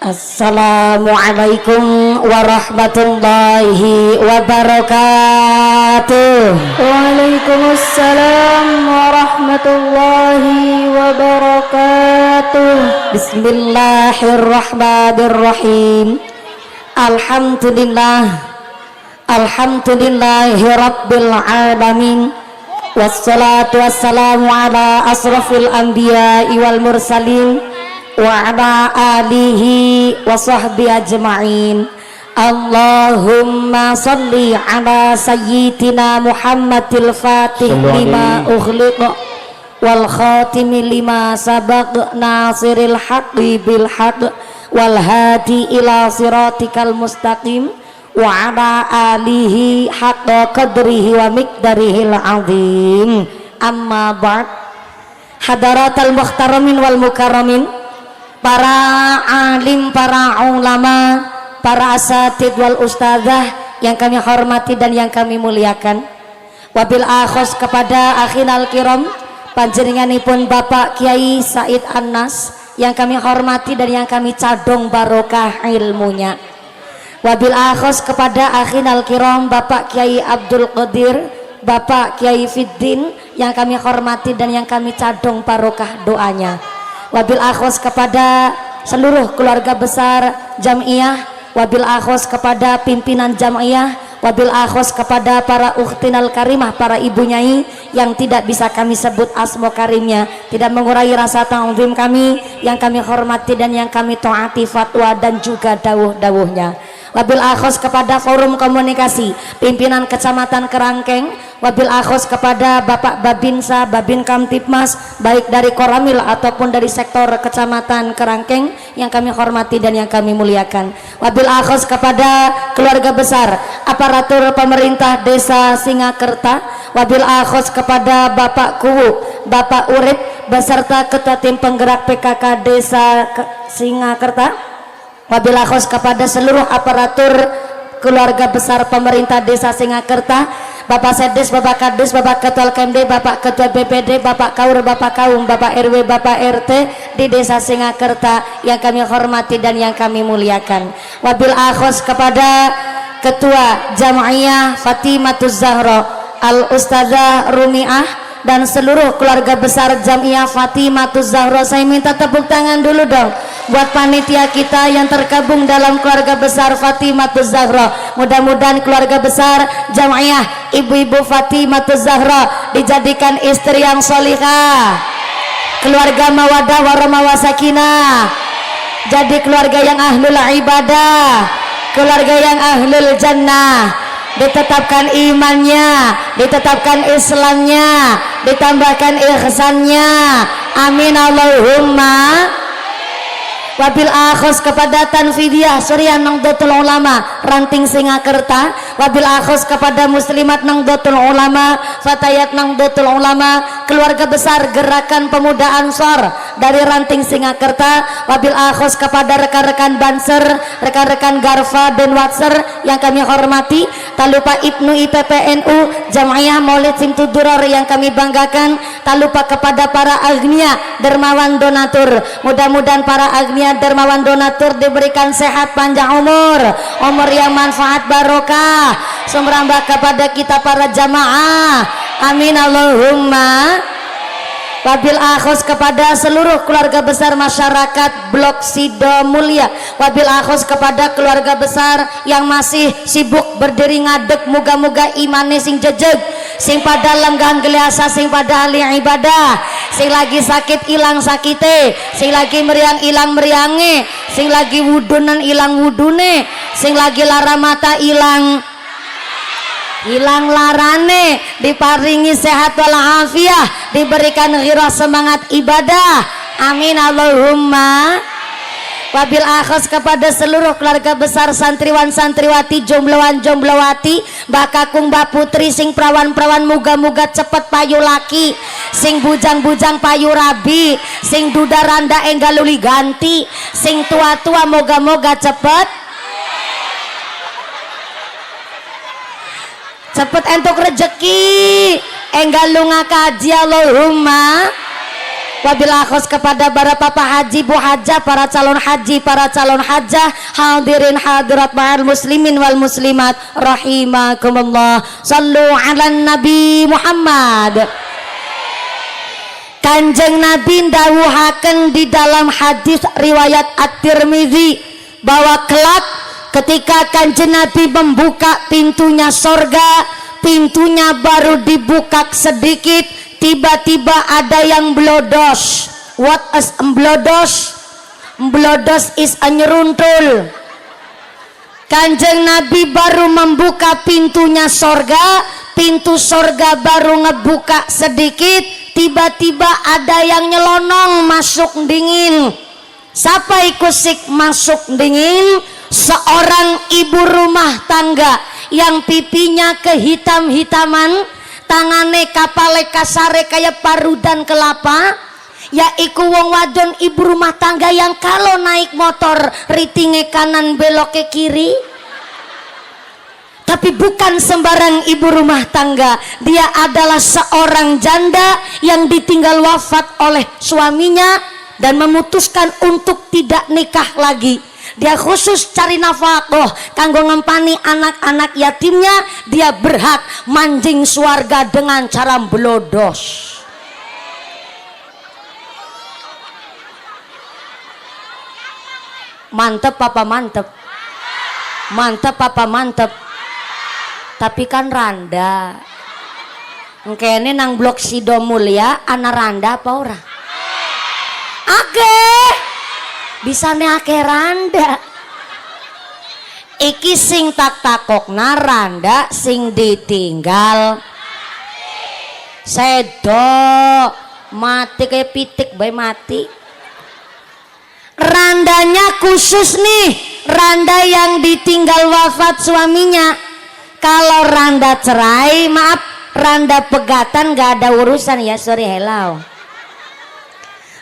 Assalamualaikum warahmatullahi wabarakatuh. Waalaikumsalam warahmatullahi wabarakatuh. Bismillahirrahmanirrahim. Alhamdulillahi rabbil alamin. Wassalatu wassalamu ala asrafil anbiya'i wal mursalin wa ala alihi wa sahbihi ajma'in. Allahumma salli ala sayyidina Muhammadil fatih lima ughliqa wal khatimi lima sabaq nasiril haqqi bil haqq wal hadi ila siratikal mustaqim wa ala alihi haqqa qadrihi wa miqdarihil azim. Amma ba'd. Hadaratal muhtaramin wal mukarramin, para alim, para ulama, para asatid wal ustadzah yang kami hormati dan yang kami muliakan. Wabil akhos kepada akhinal kiram panjenenganipun Bapak Kiai Said Anas yang kami hormati dan yang kami cadong barokah ilmunya. Wabil akhos kepada akhinal kiram Bapak Kiai Abdul Qadir, Bapak Kiai Fiddin yang kami hormati dan yang kami cadong barokah doanya. Wabil akhos kepada seluruh keluarga besar Jam'iyah, wabil akhos kepada pimpinan Jam'iyah, wabil akhos kepada para ukhtinal karimah, para ibu nyai yang tidak bisa kami sebut asmo karimnya, tidak mengurangi rasa ta'zim kami yang kami hormati dan yang kami taati fatwa dan juga dawuh-dawuhnya. Wabil akhos kepada forum komunikasi pimpinan kecamatan Kerangkeng, wabil akhos kepada Bapak Babinsa, Babin Kamtipmas baik dari Koramil ataupun dari sektor kecamatan Kerangkeng yang kami hormati dan yang kami muliakan. Wabil akhos kepada keluarga besar aparatur pemerintah desa Singakerta, wabil akhos kepada Bapak Kuwu, Bapak Urip beserta ketua tim penggerak PKK desa Singakerta, wabil akhos kepada seluruh aparatur keluarga besar pemerintah desa Singakerta, Bapak Sedis, Bapak Kadis, Bapak Ketua KMD, Bapak Ketua BPD, Bapak Kaur, Bapak Kaum, Bapak RW, Bapak RT di desa Singakerta yang kami hormati dan yang kami muliakan. Wabil akhos kepada Ketua Jam'iyah Fatimatuz Zahra Al Ustazah Rumiah dan seluruh keluarga besar Jam'iyah Fatimatuz Zahra. Saya minta tepuk tangan dulu dong buat panitia kita yang tergabung dalam keluarga besar Fatimatuz Zahra. Mudah-mudahan keluarga besar Jam'iyah ibu-ibu Fatimatuz Zahra dijadikan istri yang solihah, keluarga mawadah warahmah wasakinah, jadi keluarga yang ahlul ibadah, keluarga yang ahlul jannah, ditetapkan imannya, ditetapkan Islamnya, ditambahkan ihsannya, amin Allahumma. Wabil akhos kepada Tanfidiyah Surya Nahdlatul Ulama Ranting Singakerta, wabil akhos kepada Muslimat Nahdlatul Ulama Fatayat Nahdlatul Ulama, keluarga besar Gerakan Pemuda Ansor dari Ranting Singakerta, wabil akhos kepada rekan-rekan Banser, rekan-rekan Garfa dan Watser yang kami hormati, tak lupa Ibnu IPPNU Jam'iyah Maulid Simtuduror yang kami banggakan, tak lupa kepada para agnia dermawan donatur. Mudah-mudahan para agnia dermawan donatur diberikan sehat panjang umur yang manfaat barokah, sumrambah kepada kita para jamaah, amin Allahumma. Wabil akhos kepada seluruh keluarga besar masyarakat Blok Sido Mulia, wabil akhos kepada keluarga besar yang masih sibuk berdiri ngadeg, muga-muga imane sing jejeg, sing pada lenggah geliasa, sing pada ahli ibadah, sing lagi sakit ilang sakite, sing lagi meriang ilang meriange, sing lagi wudunan ilang wudune, sing lagi lara mata ilang larane, diparingi sehat walafiat, diberikan ghirah semangat ibadah, amin Allahumma. Wabil akhos kepada seluruh keluarga besar santriwan santriwati, jombloan jomblowati, mbak kakung mbak putri, sing prawan prawan muga-muga cepet payu laki, sing bujang bujang payu rabi, sing duda randa enggaluli ganti, sing tua tua moga-moga cepet entuk rezeki, enggal lunga kaji Allahumma. Wabil akhos kepada para papa haji, bu hajah, para calon haji, para calon hajah, hadirin hadirat ma'al muslimin wal muslimat rahimakumullah. Sallu ala Nabi Muhammad. Kanjeng Nabi ndawuhaken di dalam hadis riwayat At-Tirmidzi bahwa kelak ketika Kanjeng Nabi membuka pintunya sorga, pintunya baru dibuka sedikit, tiba-tiba ada yang blodos. What is blodos? Blodos is a nyeruntul. Kanjeng Nabi baru membuka pintunya sorga, pintu sorga baru ngebuka sedikit, tiba-tiba ada yang nyelonong masuk dingin. Siapa ikusik masuk dingin? Seorang ibu rumah tangga yang pipinya kehitam-hitaman, tangane kapale kasare kayak parudan kelapa, yaiku wong wadon ibu rumah tangga yang kalau naik motor ritinge kanan belok ke kiri. Tapi bukan sembarang ibu rumah tangga, dia adalah seorang janda yang ditinggal wafat oleh suaminya dan memutuskan untuk tidak nikah lagi. Dia khusus cari nafkah kanggo ngempani anak-anak yatimnya. Dia berhak manjing swarga dengan cara blodos. Mantep papa mantep. Mantep papa mantep. Tapi kan randa. Engkene nang blok Sido Mulia ana randa apa ora? Ake. Bisane ake randa. Iki sing tak takokna randa sing ditinggal sedo mati kayak pitik bae mati. Randanya khusus nih, randa yang ditinggal wafat suaminya. Kalau randa cerai, maaf, randa pegatan gak ada urusan ya, sorry hello.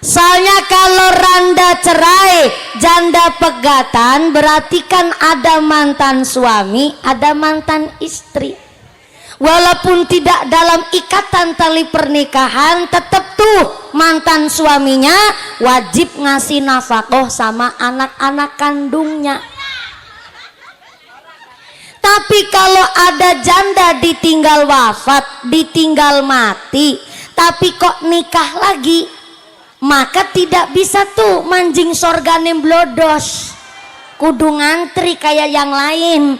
Soalnya kalau randa cerai, janda pegatan berarti kan ada mantan suami, ada mantan istri. Walaupun tidak dalam ikatan tali pernikahan, tetap tuh mantan suaminya wajib ngasih nafkah sama anak-anak kandungnya. Tapi kalau ada janda ditinggal wafat, ditinggal mati, tapi kok nikah lagi, maka tidak bisa tuh manjing sorgane blodos, kudu ngantri kayak yang lain.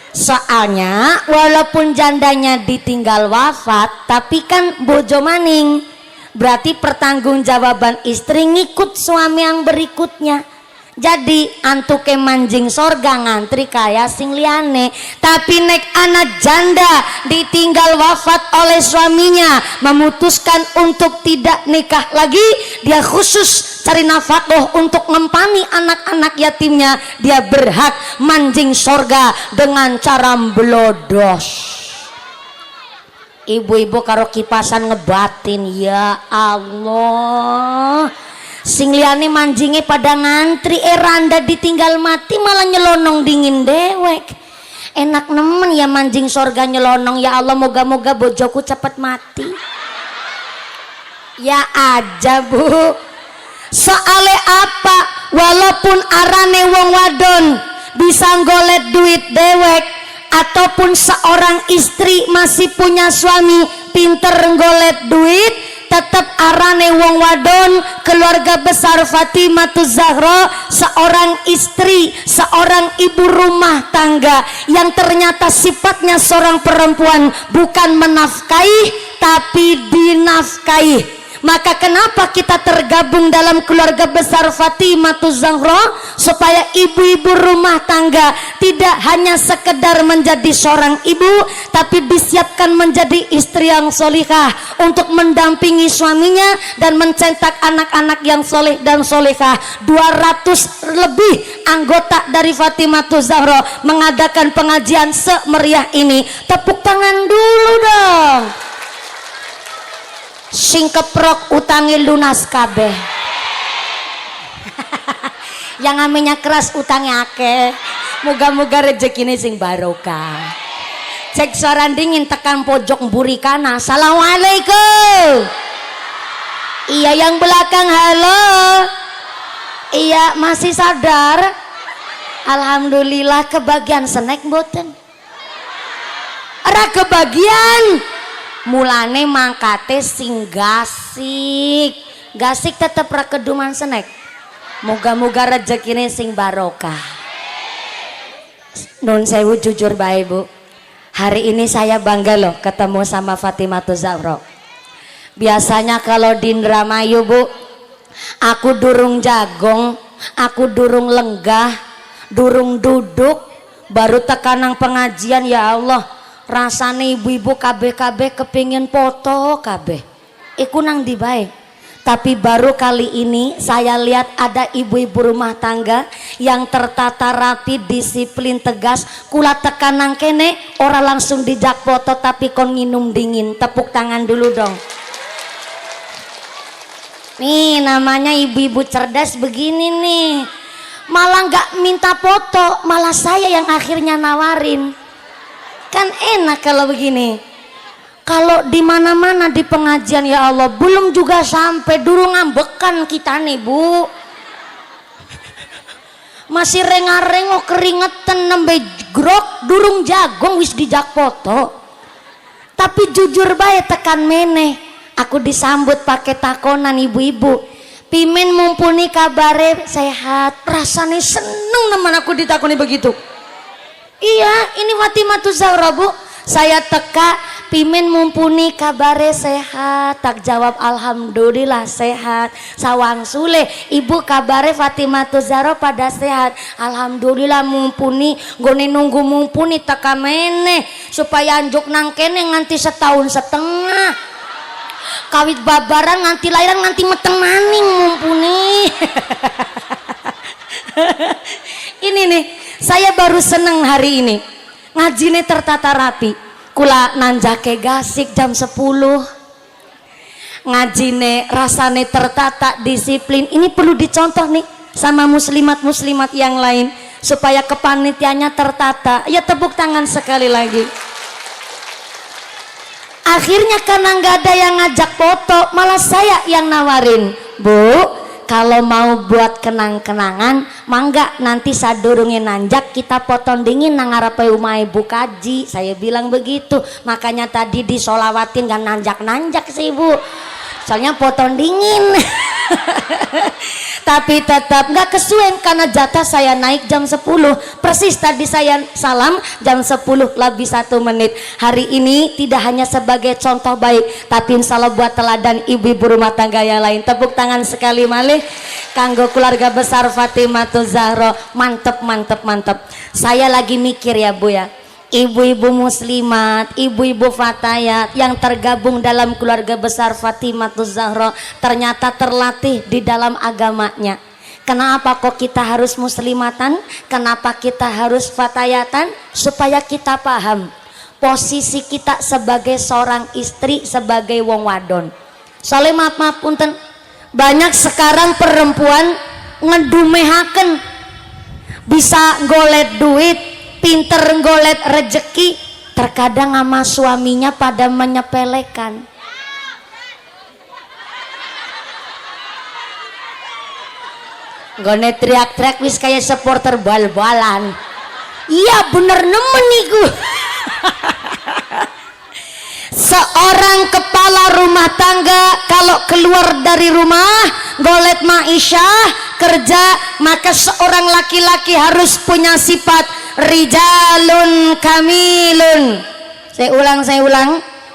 Soalnya walaupun jandanya ditinggal wafat, tapi kan bojo maning, berarti pertanggungjawaban istri ngikut suami yang berikutnya. Jadi antuke manjing sorga ngantri kaya sing liane. Tapi nek anak janda ditinggal wafat oleh suaminya, memutuskan untuk tidak nikah lagi, dia khusus cari nafkah untuk ngempani anak-anak yatimnya. Dia berhak manjing sorga dengan cara blodos. Ibu-ibu karo kipasan ngebatin, ya Allah. Sing liane manjinge pada ngantri, randa ditinggal mati malah nyelonong dingin dewek. Enak nemen ya manjing sorga nyelonong. Ya Allah, moga-moga bojoku cepet mati. Ya aja bu. Soale apa? Walaupun arane wong wadon bisa ngolet duit dewek, ataupun seorang istri masih punya suami pinter ngolet duit, tetap arane wong wadon keluarga besar Fatimah Zahra, seorang istri, seorang ibu rumah tangga yang ternyata sifatnya seorang perempuan bukan menafkahi tapi dinafkahi. Maka kenapa kita tergabung dalam keluarga besar Fatimah Zahra? Supaya ibu-ibu rumah tangga tidak hanya sekedar menjadi seorang ibu, tapi disiapkan menjadi istri yang solihah untuk mendampingi suaminya dan mencetak anak-anak yang soleh dan solihah. 200 lebih anggota dari Fatimah Zahra mengadakan pengajian semeriah ini. Tepuk tangan dulu dong. Sing keprok utangi lunas kabeh. Yang namanya keras utangnya akeh. Moga-moga rezekine sing barokah. Cek suara dingin tekan pojok mburi kana. Assalamualaikum. Iya yang belakang halo. Iya masih sadar. Alhamdulillah kebagian snack mboten. Ora kebagian. Mulane mangkate sing gasik. Gasik tetep ra keduman snack. Moga-moga rezekine sing barokah. Nun sewu jujur bae Bu. Hari ini saya bangga loh ketemu sama Fatimatu Zahra. Biasanya kalau di Indramayu Bu, aku durung jagong, aku durung lenggah, durung duduk, baru tekanang pengajian ya Allah. Rasane ibu-ibu kabeh-kabeh kepingin foto kabeh. Iku nang di bae. Tapi baru kali ini saya lihat ada ibu-ibu rumah tangga yang tertata rapi, disiplin, tegas. Kula tekanang kene ora langsung dijak foto tapi kon nginum dingin. Tepuk tangan dulu dong. Nih namanya ibu-ibu cerdas begini nih. Malah nggak minta foto, malah saya yang akhirnya nawarin. Kan enak kalau begini. Kalau di mana-mana di pengajian ya Allah belum juga sampai durung ngambekan kita nih Bu. Masih rengar-rengok keringetan nembe grok durung jagong wis dijak foto. Tapi jujur bae tekan meneh. Aku disambut pakai takonan ibu-ibu. Pimen mumpuni kabare sehat. Rasanya seneng nemen aku ditakoni begitu. Iya, ini Fatimatu Zahra Bu. Saya teka, pimen mumpuni kabare sehat. Tak jawab alhamdulillah sehat. Sawang sule, ibu kabare Fatimatu Zahra pada sehat. Alhamdulillah mumpuni. Gone nunggu mumpuni teka meneh supaya anjuk nang kene nganti setahun setengah. Kawit babaran nganti lahiran nganti meteng maning mumpuni. Ini nih, saya baru seneng hari ini. Ngajine tertata rapi. Kula nanjake gasik jam 10. Ngajine rasane tertata, disiplin. Ini perlu dicontoh nih sama muslimat-muslimat yang lain supaya kepanitiaannya tertata. Ya tepuk tangan sekali lagi. Akhirnya karena nggak ada yang ngajak foto, malah saya yang nawarin. Bu, kalau mau buat kenang-kenangan, mangga nanti sadurunge nanjak kita potong dingin nang ngarepe umah Ibu Kaji. Saya bilang begitu. Makanya tadi disolawatin gak nanjak-nanjak sih Bu. Soalnya potong dingin. Tapi tetap nggak kesuwen karena jatah saya naik jam 10. Persis tadi saya salam jam 10 lebih 1 menit. Hari ini tidak hanya sebagai contoh baik, tapi insya Allah buat teladan ibu-ibu rumah tangga yang lain. Tepuk tangan sekali malih kanggo keluarga besar Fatimatu Zahra. Mantep, mantep, mantep. Saya lagi mikir ya Bu ya, ibu-ibu muslimat, ibu-ibu fatayat yang tergabung dalam keluarga besar Fatimatu Zahra ternyata terlatih di dalam agamanya. Kenapa kok kita harus muslimatan? Kenapa kita harus fatayatan? Supaya kita paham posisi kita sebagai seorang istri, sebagai wong wadon. Soalnya maaf punten, banyak sekarang perempuan ngedumehaken bisa golet duit, pinter nggolet rejeki, terkadang sama suaminya pada menyepelekan. Gone teriak-teriak wis kayak supporter bal-balan. Iya bener nemen niku. Seorang kepala rumah tangga kalau keluar dari rumah golet ma'isyah kerja, maka seorang laki-laki harus punya sifat rijalun kamilun. Saya ulang.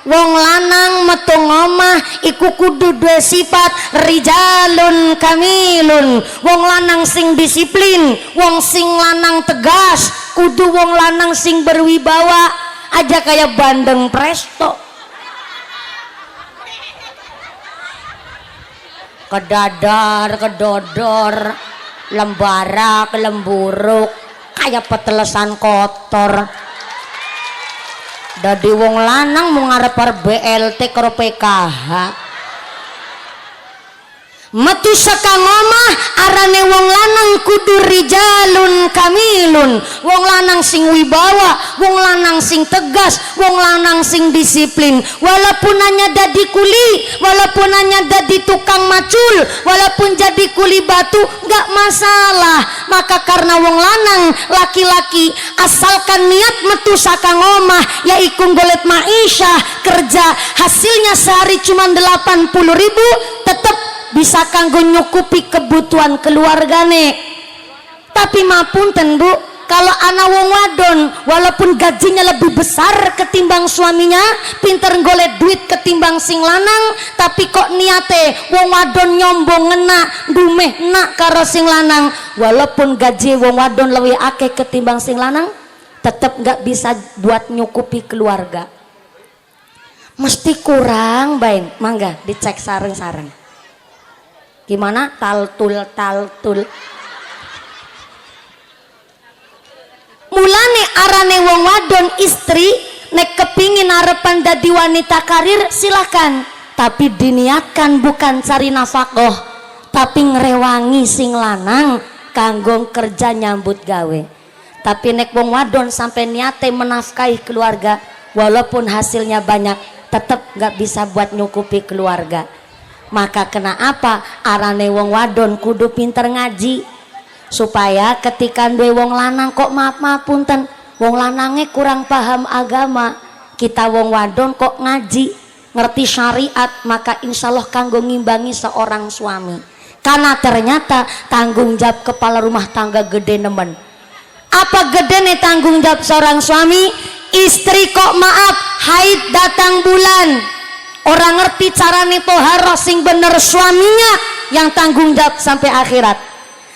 Wong lanang metu ngomah iku kudu duwe sifat rijalun kamilun. Wong lanang sing disiplin, wong sing lanang tegas, kudu wong lanang sing berwibawa. Aja kayak bandeng presto. Kedadar, kedodor, lembara, kelemburuk, kayak petelesan kotor. Dadi wong lanang mau ngarep BLT karo PKH. metu saka ngomah arane wong lanang kudu rijalun kamilun, wong lanang sing wibawa, wong lanang sing tegas, wong lanang sing disiplin. Walaupun hanya dadi kuli, walaupun hanya dadi tukang macul, walaupun jadi kuli batu nggak masalah. Maka karena wong lanang laki-laki asalkan niat metu saka ngomah yaiku golet maisha kerja, hasilnya sehari cuma 80.000 tetep bisa kanggo nyukupi kebutuhan keluargane. Tapi mapunten Bu, kalau anak wong wadon walaupun gajinya lebih besar ketimbang suaminya, pinter golek duit ketimbang sing lanang, tapi kok niate wong wadon nyombong ngena dumeh nak karo sing lanang, walaupun gaji wong wadon lebih akeh ketimbang sing lanang, tetep nggak bisa buat nyukupi keluarga. Mesti kurang bain. Mangga dicek sareng-sareng. Gimana? Taltul. Mulane arane wong wadon istri nek kepingin arepan dadi wanita karir silakan, tapi diniatkan bukan cari nafkah, tapi ngrewangi sing lanang kanggo kerja nyambut gawe. Tapi nek wong wadon sampai niate menafkahi keluarga walaupun hasilnya banyak tetap nggak bisa buat nyukupi keluarga. Maka kena apa? Arane wong wadon kudu pinter ngaji supaya ketika duwe wong lanang kok maaf punten wong lanangnya kurang paham agama, kita wong wadon kok ngaji ngerti syariat, maka insya Allah kanggo ngimbangi seorang suami. Karena ternyata tanggung jawab kepala rumah tangga gede nemen. Apa gede nih tanggung jawab seorang suami? Istri kok maaf haid datang bulan, orang ngerti carane toharoh sing bener, suaminya yang tanggung jawab sampai akhirat.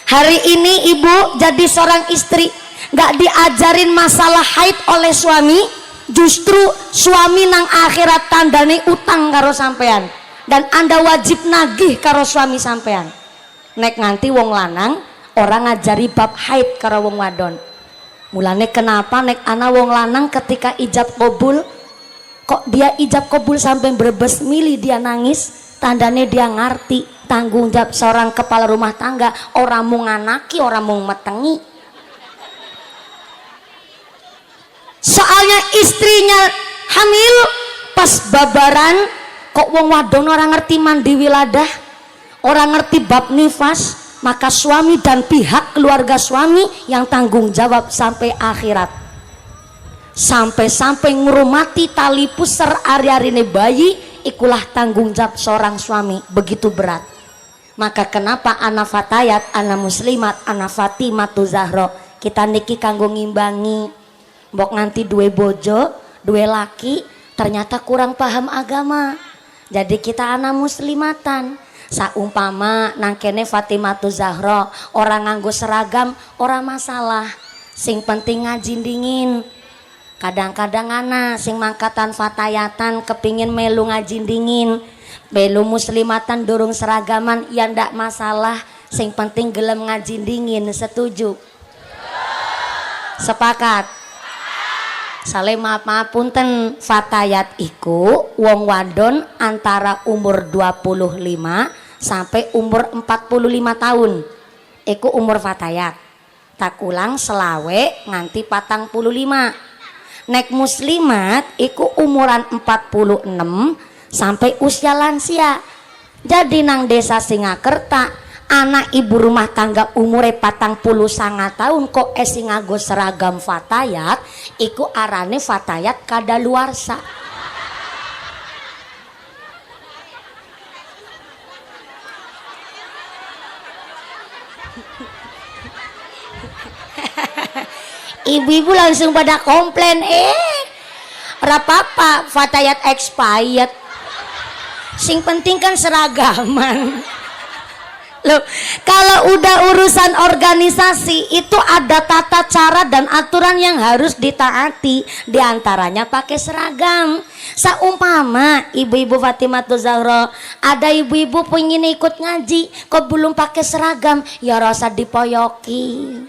Hari ini ibu jadi seorang istri nggak diajarin masalah haid oleh suami, justru suami nang akhirat tandane utang karo sampean, dan anda wajib nagih karo suami sampean. Nek nganti wong lanang orang ngajari bab haid karo wong wadon. Mulane kenapa nek ana wong lanang ketika ijab kabul kok dia ijab kabul sampai berbes mili dia nangis, tandane dia ngerti tanggung jawab seorang kepala rumah tangga, orang mau nganaki, orang mau metengi. Soalnya istrinya hamil pas babaran kok wong wadon orang ngerti mandi wiladah, orang ngerti bab nifas, maka suami dan pihak keluarga suami yang tanggung jawab sampai akhirat. Sampai-sampai ngurumati tali pusar ari-arine bayi, ikulah tanggung jawab seorang suami, begitu berat. Maka kenapa ana fatayat, ana muslimat, ana fatimatu zahra, kita niki kanggo ngimbangi. Mbok nganti duwe bojo, duwe laki, ternyata kurang paham agama. Jadi kita ana muslimatan. Saumpama nangkene Fatimatu Zahra orang nganggo seragam orang masalah, sing penting ngaji dingin. Kadang-kadang ana sing mangkatan fatayatan kepingin melu ngaji dingin, melu muslimatan durung seragaman ya ndak masalah, sing penting gelem ngaji dingin. Setuju? Sepakat? Sale maaf punten, fatayat iku wong wadon antara umur 25 sampai umur 45 tahun iku umur fatayat. Tak ulang selawe nganti 45. Nek muslimat iku umuran 46 sampai usia lansia. Jadi nang desa Singakerta anak ibu rumah tangga umure 49 tahun kok esi nganggo seragam fatayat, iku arane fatayat kadaluarsa. Ibu-ibu langsung pada komplain, ora apa-apa fatayat expired, sing penting kan seragaman. Loh, kalau udah urusan organisasi itu ada tata cara dan aturan yang harus ditaati, diantaranya pakai seragam. Saumpama ibu-ibu Fatimatu Zahra, ada ibu-ibu pengen ikut ngaji kok belum pakai seragam, ya rasa dipoyoki.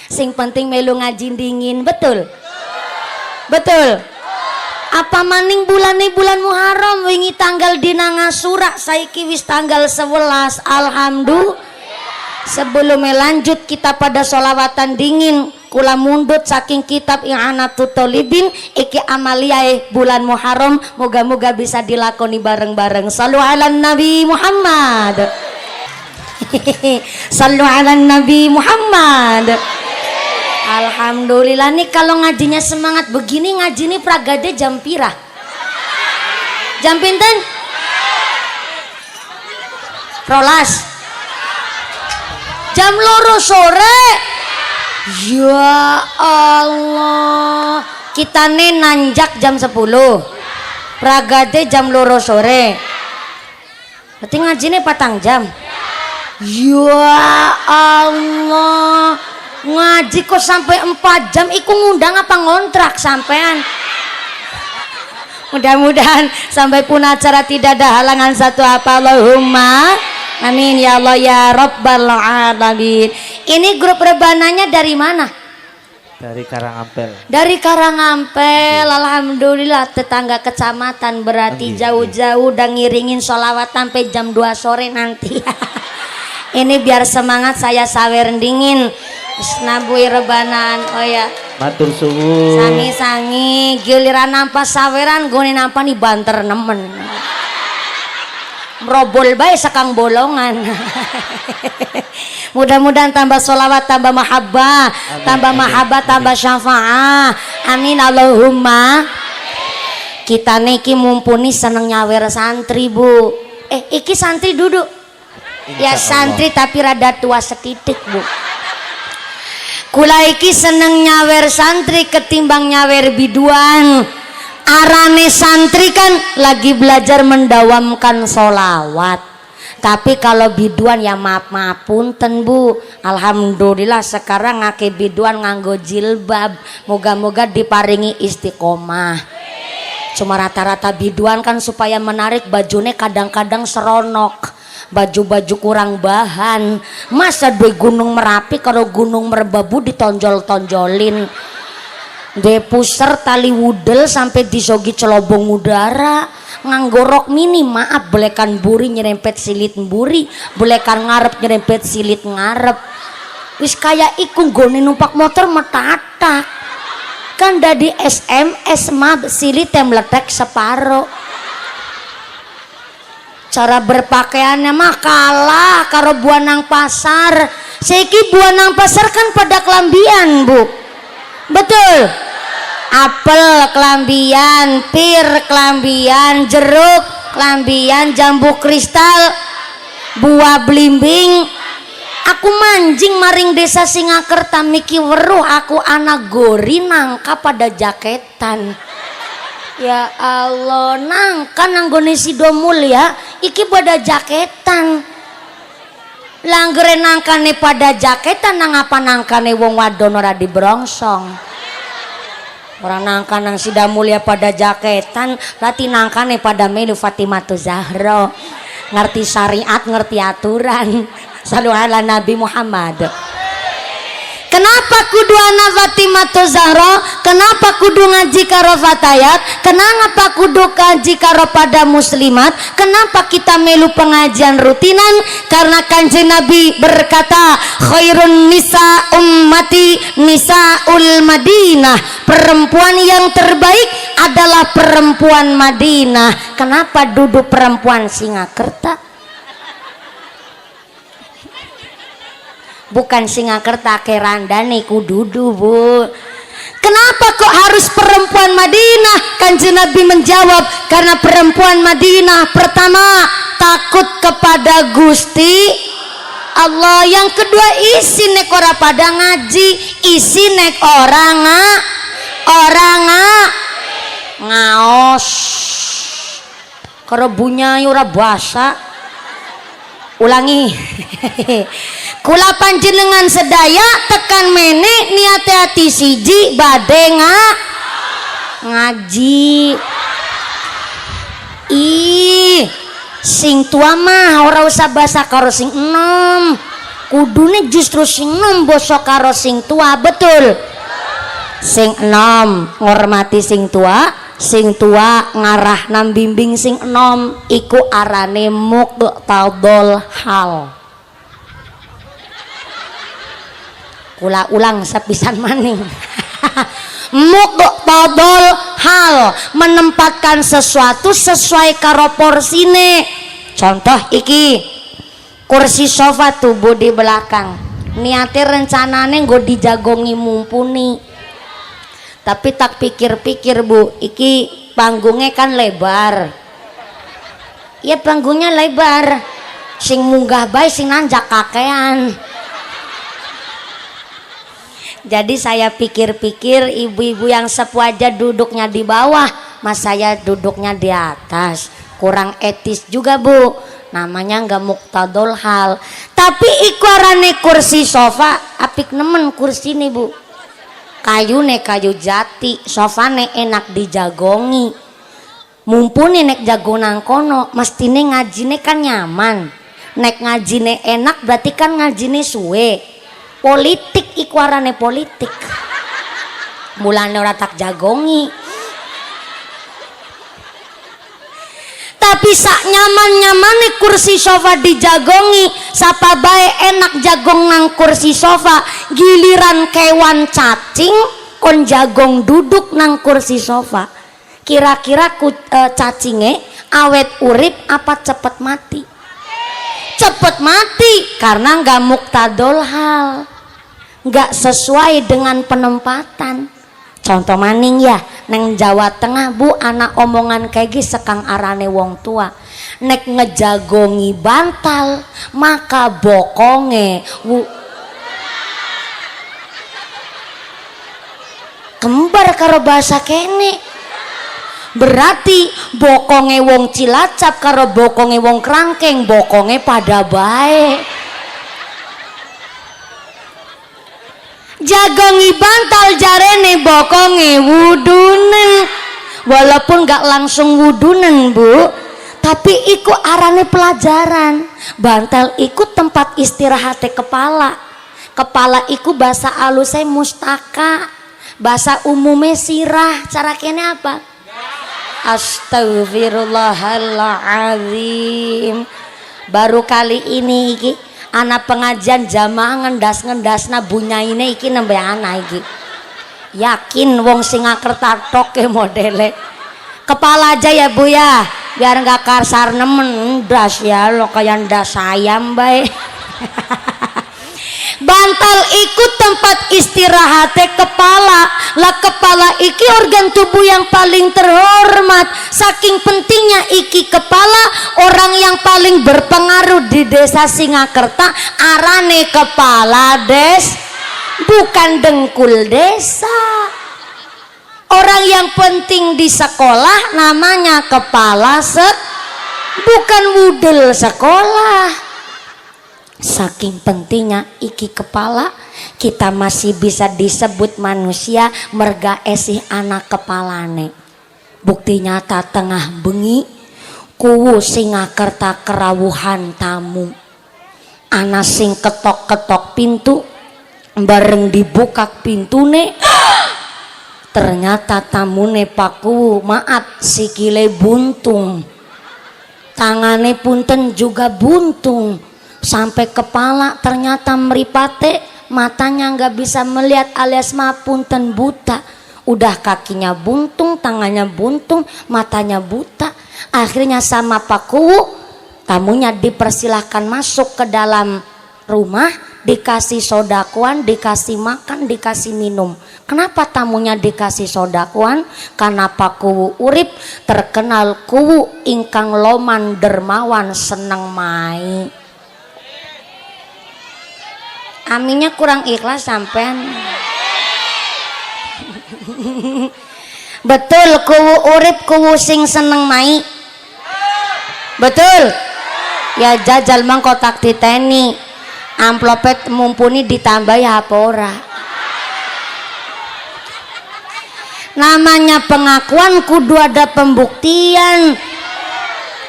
Sing penting melu ngaji dingin, betul? Betul? apa maning bulan Muharram wingi tanggal dina ngasura saiki wis tanggal 11. Alhamdulillah. Sebelumnya lanjut kita pada sholawatan dingin kula mundut saking kitab I'anatut Thalibin iki amaliae bulan Muharram moga-moga bisa dilakoni bareng-bareng. Shallu ala Nabi Muhammad. Shallu ala Nabi Muhammad. Alhamdulillah nih kalau ngajinya semangat begini ngaji nih pragade jam pira? Jam pinten? Rolas. Jam loro sore. Ya Allah. Kita nih nanjak jam 10. Pragade jam loro sore. Berarti ngaji nih patang jam. Ya Allah. Ngaji kok sampai 4 jam iku ngundang apa ngontrak sampean. Mudah-mudahan sampai pun acara tidak ada halangan satu apa. Allahumma amin ya Allah ya Rabbal alamin. Ini grup rebananya dari mana? Dari Karangampel. Dari Karangampel. Alhamdulillah tetangga kecamatan berarti jauh-jauh udah ngiringin sholawat sampai jam 2 sore nanti. Ini biar semangat saya sawer dingin. Nabui rebanan. Oh ya matur suwun sangi-sangi giliran nampak saweran gue nampak nih banter nemen merobol bae sakang bolongan. Mudah-mudahan tambah sholawat tambah mahabbah tambah syafaah amin Allahumma. Kita niki mumpuni seneng nyawer santri bu. Iki santri duduk ya santri tapi rada tua setitik bu. Kula iki seneng nyawer santri ketimbang nyawer biduan. Arane santri kan lagi belajar mendawamkan sholawat. Tapi kalau biduan ya maaf punten bu. Alhamdulillah sekarang ngake biduan nganggo jilbab. Moga-moga diparingi istiqomah. Cuma rata-rata biduan kan supaya menarik bajunya kadang-kadang seronok. Baju-baju kurang bahan. Masa di Gunung Merapi kalau Gunung Merbabu ditonjol-tonjolin de puser tali wudel sampai disogi celobong udara nganggo rok mini maaf belekan buri nyerempet silit buri belekan ngarep nyerempet silit ngarep wis kayak iku gone numpak motor metatak kan dadi SMS mah silit yang meletek separo. Cara berpakaiannya mah kalah karo buanang pasar. Saiki buanang pasar kan pada kelambian bu. Betul. Apel kelambian, pir kelambian, jeruk kelambian, jambu kristal, buah blimbing. Aku manjing maring desa Singakerta miki weruh aku anak gori nangka pada jaketan. Ya Allah, nangka nanggone sidomul ya, iki pada jaketan. Langgere nangkane pada jaketan nang apa nangkane wong wadon ora dibrongsong. Orang nangka nang sidamul ya pada jaketan, berarti nangkane pada melu Fatimatu Zahra. Ngerti syariat, ngerti aturan. Shallu ala Nabi Muhammad. Kenapa kudu ana Fatimatu Zahra? Kenapa kudu ngaji karo fatayat? Kenapa kudu ngaji karo pada muslimat? Kenapa kita melu pengajian rutinan? Karena Kanjeng Nabi berkata, khairun nisa ummati nisaul Madinah. Perempuan yang terbaik adalah perempuan Madinah. Kenapa duduk perempuan Singakerta? Bukan Singakerta kerandane kududu bu. Kenapa kok harus perempuan Madinah? Kanjeng Nabi menjawab, karena perempuan Madinah pertama takut kepada Gusti Allah, yang kedua isi nek ora pada ngaji, isi nek orang ngaos karo bunyai ora basa. Ulangi. Kula panjenengan sedaya tekan mene niat hati siji bade ngaji. Ih, sing tua mah ora usah basa karo sing enom. Kudune justru sing enom basa karo sing tua, betul. Sing enom ngormati sing tua, sing tua ngarah nam bimbing sing enom iku arane muqtadul hal. Kula ulang sepisan maning. Muqtadul hal, menempatkan sesuatu sesuai karo porsine. Contoh iki kursi sofa tubuh di belakang, niate rencanane nggo dijagongi mumpuni, tapi tak pikir-pikir Bu, iki panggungnya kan lebar ya, panggungnya lebar, sing munggah bae sing nanjak kakean. Jadi saya pikir-pikir ibu-ibu yang sepuh aja duduknya di bawah, mas saya duduknya di atas, kurang etis juga Bu, namanya nggak muqtadul hal. Tapi iku kursi sofa apik nemen kursi nih Bu, kayu jati, sofane enak dijagongi, mumpuni nek jagonan kono mestine ngajine kan nyaman, nek ngajine enak berarti kan ngajine suwe. Politik iku arane politik, mulane ora tak jagongi. Tapi sak nyaman-nyamane kursi sofa dijagongi, sapa bae enak jagong nang kursi sofa, giliran kewan cacing kon jagong duduk nang kursi sofa. Kira-kira cacinge awet urip apa cepet mati? Cepet mati karena nggak muqtadul hal, nggak sesuai dengan penempatan. Contoh maning ya, neng Jawa Tengah Bu, anak omongan kayak gini sekang arane wong tua, nek ngejagongi bantal maka bokonge kembar karo bahasa kene. Berarti bokonge wong Cilacap karo bokonge wong Krangkeng bokonge pada baik. Jagongi bantal jarene bokonge wudunen, walaupun gak langsung wudunen Bu, tapi iku arane pelajaran. Bantal iku tempat istirahatnya kepala. Kepala iku bahasa alusnya mustaka, bahasa umumnya sirah. Cara kene apa? Astagfirullahaladzim. Baru kali ini iki anak pengajian jamaah ngendas-ngendasna bunyaine iki nembe anak iki. Yakin wong Singakerta tok ke modele. Kepala aja ya Bu ya, biar nggak kasar nemen ndas ya lo kayak ndas ayam bae. Bantal ikut tempat istirahatnya kepala. Lah kepala iki organ tubuh yang paling terhormat. Saking pentingnya iki kepala, orang yang paling berpengaruh di desa Singakerta arane kepala des, bukan dengkul desa. Orang yang penting di sekolah namanya kepala bukan wudel sekolah. Saking pentingnya iki kepala, kita masih bisa disebut manusia merga esih anak kepalane. Bukti nyata tengah bengi kuwu Singakerta kerawuhan tamu. Ana sing ketok-ketok pintu, bareng dibuka pintune ternyata tamune Pak Kuwu, maaf sikile buntung, tangane punten juga buntung. Sampai kepala ternyata meripate, matanya nggak bisa melihat alias punten buta. Udah kakinya buntung, tangannya buntung, matanya buta. Akhirnya sama Pak Kuwu, tamunya dipersilahkan masuk ke dalam rumah, dikasih sodakuan, dikasih makan, dikasih minum. Kenapa tamunya dikasih sodakuan? Karena Pak Kuwu urip terkenal kuwu ingkang loman dermawan seneng mai. Aminnya kurang ikhlas sampean. Betul kuwu urip kuwu sing seneng mai. Betul. Ya jajal mang kotak titeni. Amplopet mumpuni ditambahi hapora. Namanya pengakuan kudu ada pembuktian.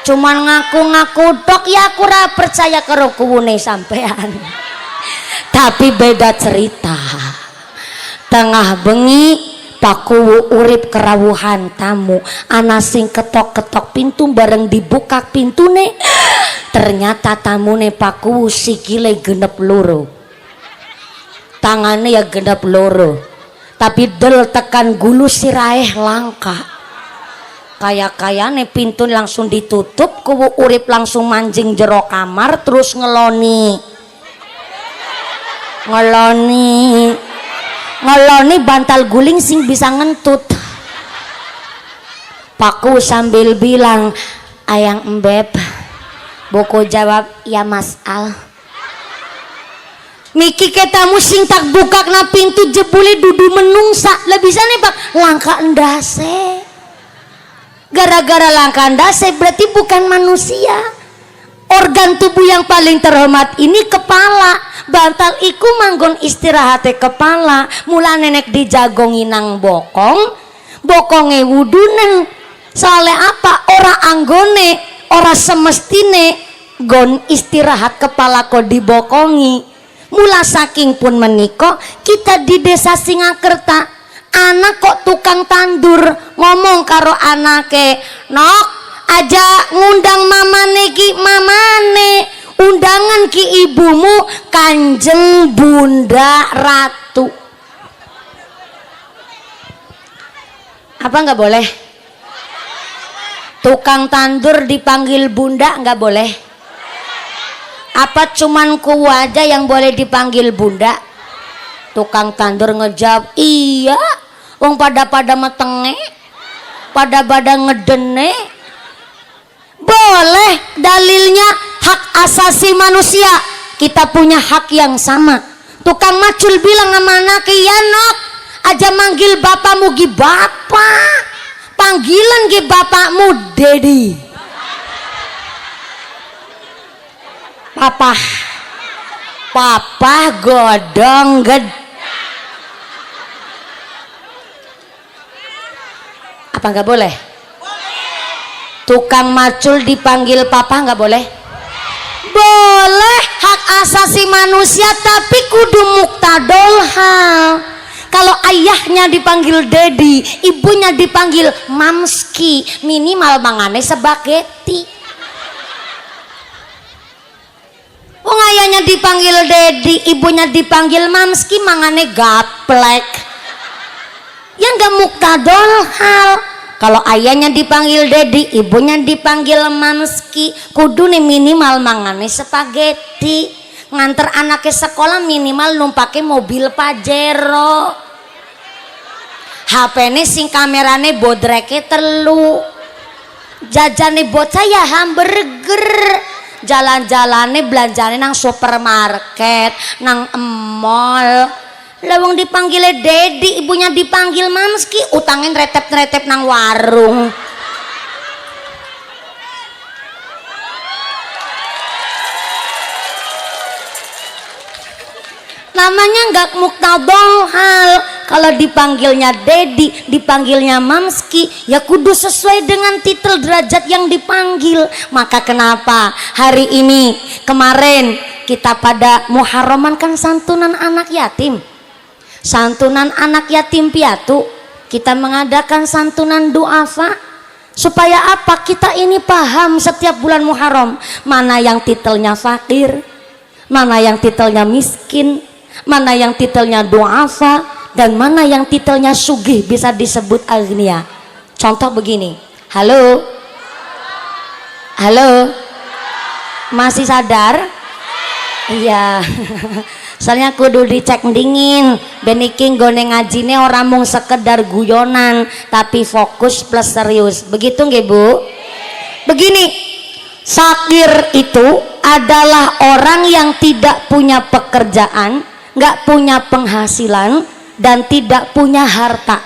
Cuman ngaku-ngaku tok ya aku ora percaya karo kuwune sampean. Tapi beda cerita. Tengah bengi pakuwu urip kerawuhan tamu, ana sing ketok-ketok pintu bareng dibuka pintune, ternyata tamune pakuwu sikile genep loro, tangannya ya genep loro, tapi del tekan gulu siraeh langka. Kaya-kayane pintu langsung ditutup, kuwu urip langsung manjing jero kamar terus ngeloni bantal guling sing bisa ngentut. Paku sambil bilang, ayang embeb. Boko jawab, ya mas Al. Miki ketamu sing tak buka na pintu jebule dudu menungsa. Lah bisa nih pak, langka endase. Gara-gara langka endase berarti bukan manusia. Organ tubuh yang paling terhormat ini kepala. Bantal iku manggon istirahatnya kepala. Mula nenek dijagongi nang bokong, bokonge wudune. Soalnya apa? Ora anggone, ora semestine gon istirahat kepala kok dibokongi. Mula saking pun meniko kita di desa Singakerta, anak kok tukang tandur ngomong karo anake, nok aja ngundang mamane ki, mamane undangan ki ibumu Kanjeng Bunda Ratu. Apa nggak boleh? Tukang tandur dipanggil bunda nggak boleh? Apa cuman ku aja yang boleh dipanggil bunda? Tukang tandur ngejawab, iya, wong pada metenge, pada ngedene. Boleh, dalilnya hak asasi manusia, kita punya hak yang sama. Tukang macul bilang sama anaknya, ya nok, aja manggil bapamu gi bapak, panggilan gi bapakmu dedi. Papa godong ged. Apa nggak boleh? Tukang macul dipanggil papa nggak boleh? Boleh, hak asasi manusia, tapi kudu muktadol hal. Kalau ayahnya dipanggil dedi, ibunya dipanggil mamski, minimal mangane sebageti. Wong ayahnya dipanggil dedi, ibunya dipanggil mamski, mangane gaplek. Ya nggak muktadol hal. Kalau ayahnya dipanggil dedi, ibunya dipanggil mamski, kudu nih minimal mangane spaghetti. Nganter anaknya sekolah minimal numpake mobil Pajero. HP-ne sing kamerane bodreke telu. Jajane bocah ya hamburger. Jalan-jalane belanjane nang supermarket, nang mall. Lawang dipanggil dedi, ibunya dipanggil mamski, utangin retep-retep nang warung. Namanya nggak muktadol hal. Kalau dipanggilnya dedi, dipanggilnya mamski, ya kudu sesuai dengan titel derajat yang dipanggil. Maka kenapa hari ini, kemarin kita pada Muharraman kan santunan anak yatim. Santunan anak yatim piatu, kita mengadakan santunan duafa supaya apa? Kita ini paham setiap bulan Muharram mana yang titelnya fakir, mana yang titelnya miskin, mana yang titelnya duafa, dan mana yang titelnya sugih bisa disebut agnia. Contoh begini, halo, masih sadar? Iya. Soalnya kudu dicek dingin, beniking gone ngajine orang mung sekedar guyonan, tapi fokus plus serius. Begitu nggih Bu? Begini, fakir itu adalah orang yang tidak punya pekerjaan, nggak punya penghasilan, dan tidak punya harta.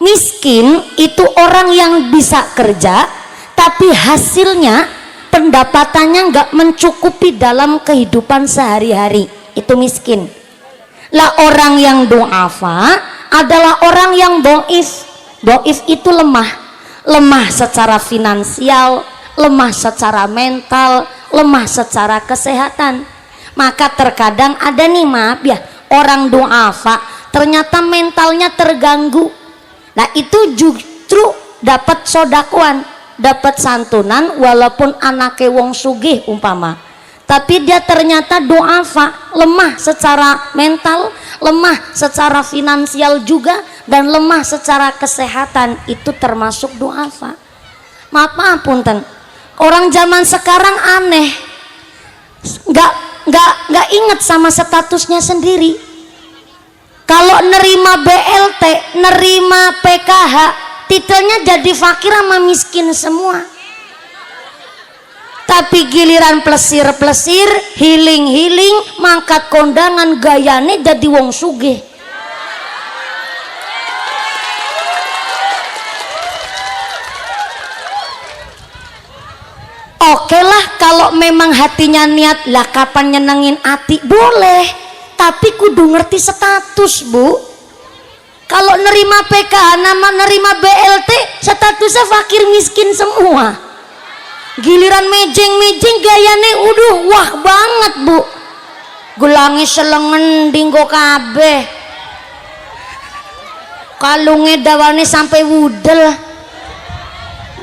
Miskin itu orang yang bisa kerja, tapi hasilnya pendapatannya nggak mencukupi dalam kehidupan sehari-hari. Itu miskin. Lah orang yang du'afa adalah orang yang doif. Doif itu lemah secara finansial, lemah secara mental, lemah secara kesehatan. Maka terkadang ada nih, maaf ya, orang du'afa ternyata mentalnya terganggu. Nah itu justru dapat sodakuan, dapat santunan walaupun anake wong sugih umpama, tapi dia ternyata duafa, lemah secara mental, lemah secara finansial juga, dan lemah secara kesehatan, itu termasuk duafa. Maaf punten, orang zaman sekarang aneh, nggak inget sama statusnya sendiri. Kalau nerima BLT, nerima PKH, titelnya jadi fakir sama miskin semua. Tapi giliran plesir-plesir, healing-healing, mangkat kondangan, gayane jadi wong sugih. Oke lah, kalau memang hatinya niat, lah kapan nyenengin hati boleh, tapi kudu ngerti status, Bu. Kalau nerima PKH, nama nerima BLT, statusnya fakir miskin semua. Giliran mejeng-mejeng gayane uduh wah banget, Bu. Gelange selengen dinggo kabeh, kalunge dawane sampai wudel.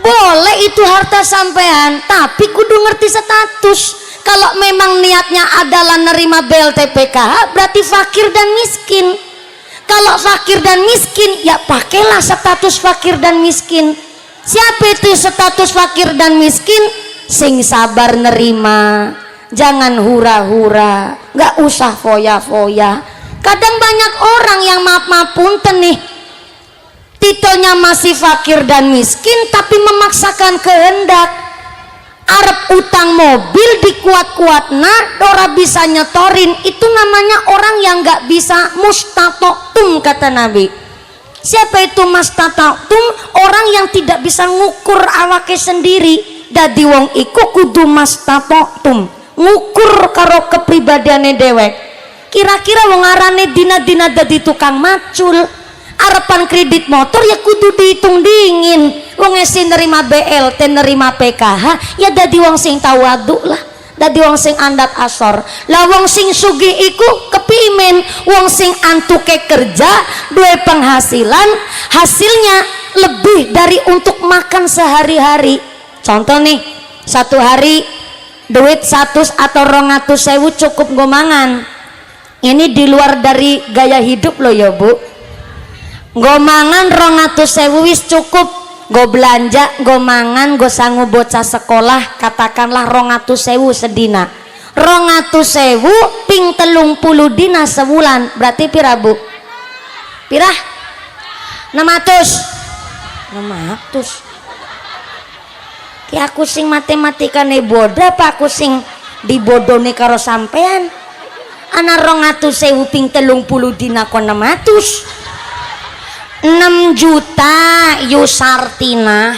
Boleh itu harta sampean, tapi kudu ngerti status. Kalau memang niatnya adalah nerima BLT PKH, berarti fakir dan miskin. Kalau fakir dan miskin, ya pakailah status fakir dan miskin. Siapa itu status fakir dan miskin? Sing sabar nerima, jangan hura-hura, nggak usah foya-foya. Kadang banyak orang yang maaf-maaf punten nih, titelnya masih fakir dan miskin, tapi memaksakan kehendak. Arep utang mobil dikuat-kuatna, ora bisa nyetorin, itu namanya orang yang nggak bisa mustatoktum, kata Nabi. Siapa itu mustatoktum? Orang yang tidak bisa ngukur awake sendiri. Dadi wong iku kudu mustatoktum, ngukur karo kepribadiane dewek. Kira-kira wong arane dina-dina dadi tukang macul, arepan kredit motor ya kudu dihitung dingin. Wong esi nerima BLT, nerima PKH, ya dadi wong sing tawadhu lah, dadi wong sing andat asor lah. Wong sing sugih iku kepimen wong sing antuke kerja, duwe penghasilan, hasilnya lebih dari untuk makan sehari-hari. Contoh nih, satu hari duit 100 atau 200.000 cukup nggo mangan. Ini di luar dari gaya hidup loh ya, Bu. Nggo mangan 200.000 wis cukup. Go belanja, go mangan, go sanggup bocah sekolah, katakanlah 200.000 sedina. 200.000 ping 30 dina sebulan, berarti pira, Bu? Pira? 600. Ki aku sing matematikane bodoh apa aku sing dibodoni karo sampean? Ana 200.000 ping 30 dina kon 600. 6 juta Yusartina.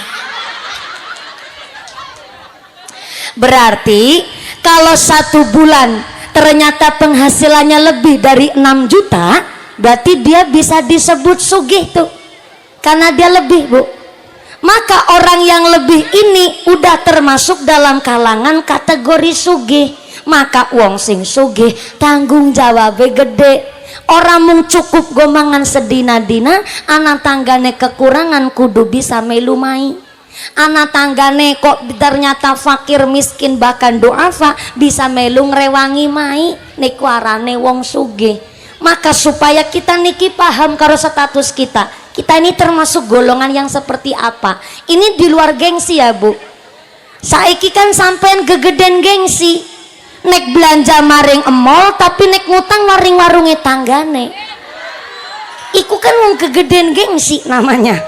Berarti kalau 1 bulan ternyata penghasilannya lebih dari 6 juta, berarti dia bisa disebut sugih tuh, karena dia lebih, Bu. Maka orang yang lebih ini udah termasuk dalam kalangan kategori sugih. Maka wong sing sugih tanggung jawabnya gede. Orang mung cukup gomangan sedina-dina, anak tanggane kekurangan kudu bisa melu mai. Anak tanggane kok ternyata fakir miskin bahkan duafa, bisa melu ngrewangi mai, niku arane wong sugih. Maka supaya kita niki paham karo status kita, kita ini termasuk golongan yang seperti apa. Ini di luar gengsi ya, Bu. Saiki kan sampean gegeden gengsi, nek belanja maring emol tapi nek ngutang maring warunge tanggane. Iku kan wong kegeden gengsi namanya.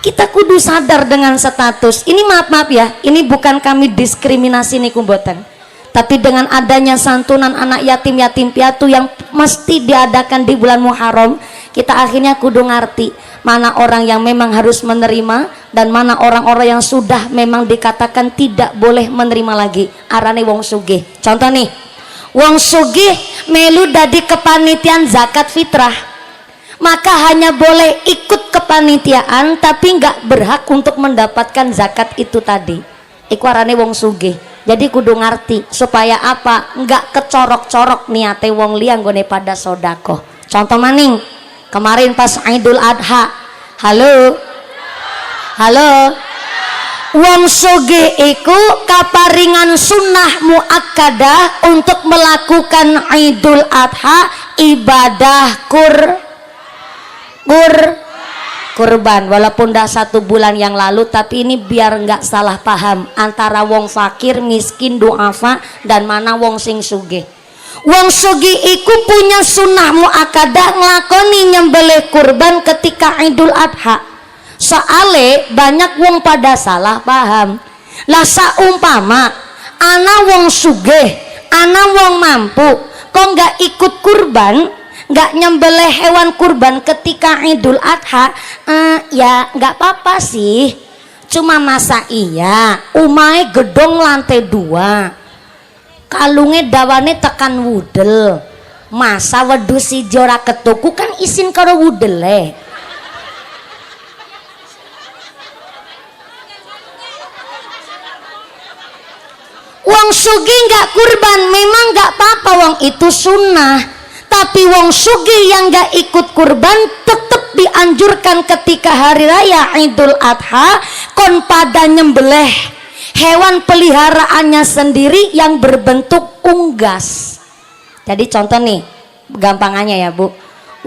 Kita kudu sadar dengan status. Ini maaf ya, ini bukan kami diskriminasi niku mboten. Tapi dengan adanya santunan anak yatim piatu yang mesti diadakan di bulan Muharram, kita akhirnya kudu ngerti mana orang yang memang harus menerima dan mana orang-orang yang sudah memang dikatakan tidak boleh menerima lagi. Arane wong sugih. Contoh nih, wong sugih melu dadi kepanitiaan zakat fitrah, maka hanya boleh ikut kepanitiaan tapi nggak berhak untuk mendapatkan zakat itu tadi. Iku arane wong sugih. Jadi kudu ngerti supaya apa? Nggak kecorok-corok niate wong liya nggone pada sodako. Contoh maning kemarin pas Idul Adha, halo wong sugih iku kaparingan sunnah muakkadah untuk melakukan Idul Adha ibadah kurban, walaupun dah 1 bulan yang lalu, tapi ini biar nggak salah paham antara wong fakir, miskin, duafa dan mana wong sing sugih. Wong sugih iku punya sunnah muakkadah nglakoni nyembelih kurban ketika Idul Adha. Soale banyak wong pada salah paham. Lah saumpama ana wong sugih, ana wong mampu, kok nggak ikut kurban, nggak nyembelih hewan kurban ketika Idul Adha, ya nggak apa-apa sih. Cuma masa iya umai gedong lantai 2, kalunge dawane tekan wudel, masa wedhus si jora ketuku kan isin karo wudele. Wong sugih nggak kurban memang nggak apa-apa, wong itu sunnah. Tapi wong sugih yang nggak ikut kurban tetap dianjurkan ketika hari raya Idul Adha kon pada nyembelih hewan peliharaannya sendiri yang berbentuk unggas. Jadi contoh nih gampangannya ya Bu,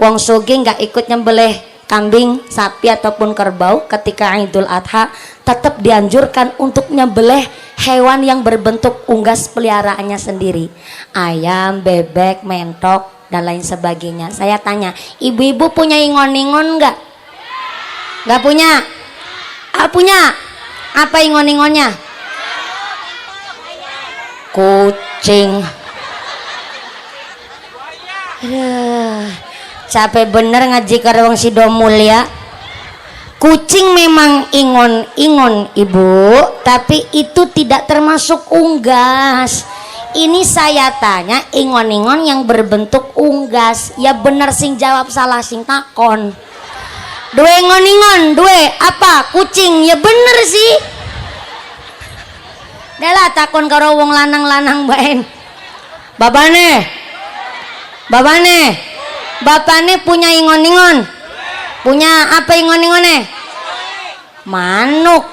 wong sugih nggak ikut nyembelih kambing, sapi ataupun kerbau ketika Idul Adha, tetap dianjurkan untuk nyembelih hewan yang berbentuk unggas peliharaannya sendiri, ayam, bebek, mentok dan lain sebagainya. Saya tanya, ibu-ibu punya ingon-ingon nggak? Nggak punya? Punya? Apa ingon-ingonnya? Kucing. Capek bener ngaji karo wong sido mulia. Kucing memang ingon-ingon ibu, tapi itu tidak termasuk unggas. Ini saya tanya ingon-ingon yang berbentuk unggas. Ya bener sing jawab, salah sing takon. Dua ingon-ingon, dua apa? Kucing. Ya bener sih. Dahlah takon karo wong lanang-lanang baen. Babane, bapane punya ingon-ingon. Punya apa ingon-ingone? Manuk.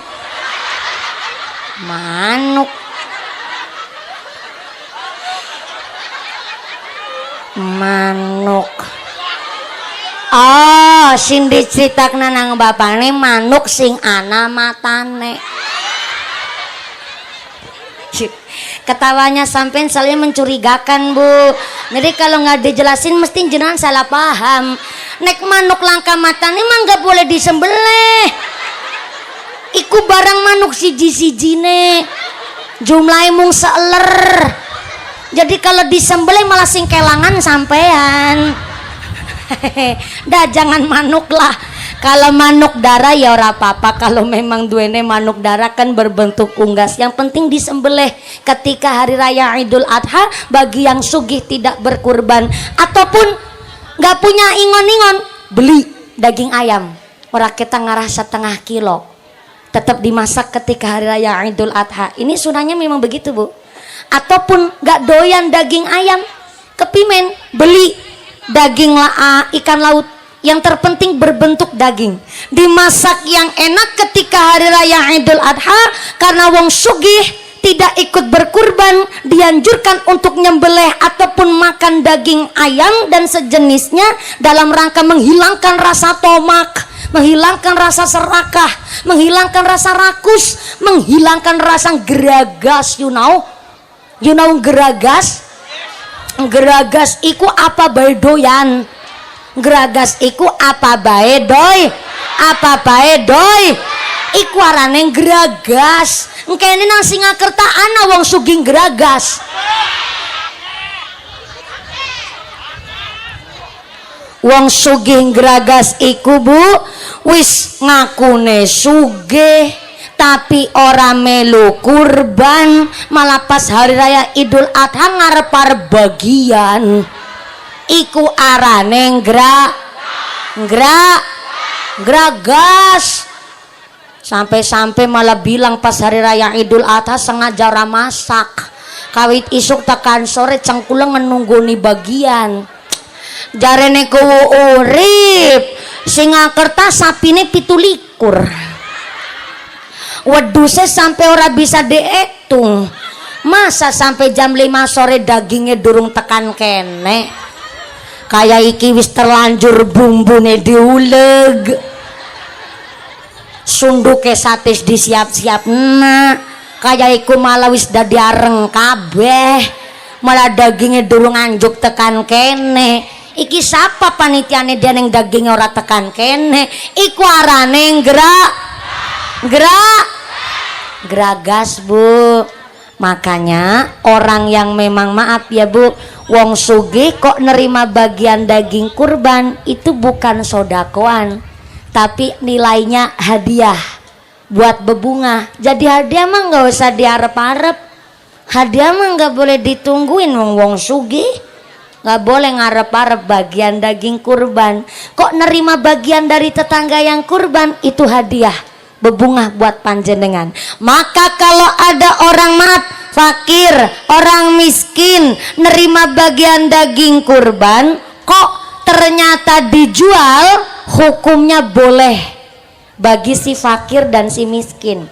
Oh, sing diceritakna nang bapane manuk sing ana matane. Ketawanya sampean selalu mencurigakan Bu. Jadi kalau nggak dijelasin mesti jenengan salah paham. Nek manuk langka matane mah nggak boleh disembelih. Iku barang manuk siji-sijine, jumlahnya mung seeler. Jadi kalau disembelih malah sing kelangan sampean. Dah jangan manuk lah. Kalau manuk darah ya ora apa-apa. Kalau memang duene manuk darah kan berbentuk unggas. Yang penting disembelih ketika hari raya Idul Adha bagi yang sugih tidak berkurban. Ataupun nggak punya ingon-ingon, beli daging ayam. Ora kita ngarah 1/2 kilo. Tetap dimasak ketika hari raya Idul Adha. Ini sunahnya memang begitu Bu. Ataupun nggak doyan daging ayam, kepimen beli daging ikan laut. Yang terpenting berbentuk daging, dimasak yang enak ketika hari raya Idul Adha. Karena wong sugih tidak ikut berkurban, dianjurkan untuk nyembelih ataupun makan daging ayam dan sejenisnya dalam rangka menghilangkan rasa tomak, menghilangkan rasa serakah, menghilangkan rasa rakus, menghilangkan rasa geragas. You know geragas iku apa bae doyan. Geragas iku apa bae doy, iku arane geragas. Engkene nang Singakerta ana wong sugih geragas. Wong sugih geragas iku Bu wis ngakune sugih tapi ora melu kurban, malah pas hari raya Idul Adha ngarep-arep bagian. Iku arane geragas. Sampai malah bilang pas hari raya Idul Adha sengaja ora masak. Kawit isuk tekan sore cengkula ngenunggoni bagian. Jarene kuwu urip Singakerta sapine 17 weduse sampai ora bisa diitung. Masa sampai jam 5 sore dagingnya durung tekan kene. Kayak iki wis terlanjur bumbune diuleg. Sunduke satis disiap-siap kayak iku malah wis dadi areng kabeh. Malah dagingnya durung anjuk tekan kene. Iki siapa panitiane deneng dagingnya ora tekan kene? Iku arane geragas Bu. Makanya orang yang memang maaf ya Bu, wong sugih kok nerima bagian daging kurban itu bukan sodakoan, tapi nilainya hadiah buat bebungah. Jadi hadiah mah nggak usah diarep-arep, hadiah mah nggak boleh ditungguin. Wong sugih nggak boleh ngarep-arep bagian daging kurban. Kok nerima bagian dari tetangga yang kurban itu hadiah bebungah buat panjenengan. Maka kalau ada orang maaf fakir, orang miskin nerima bagian daging kurban kok ternyata dijual, hukumnya boleh bagi si fakir dan si miskin.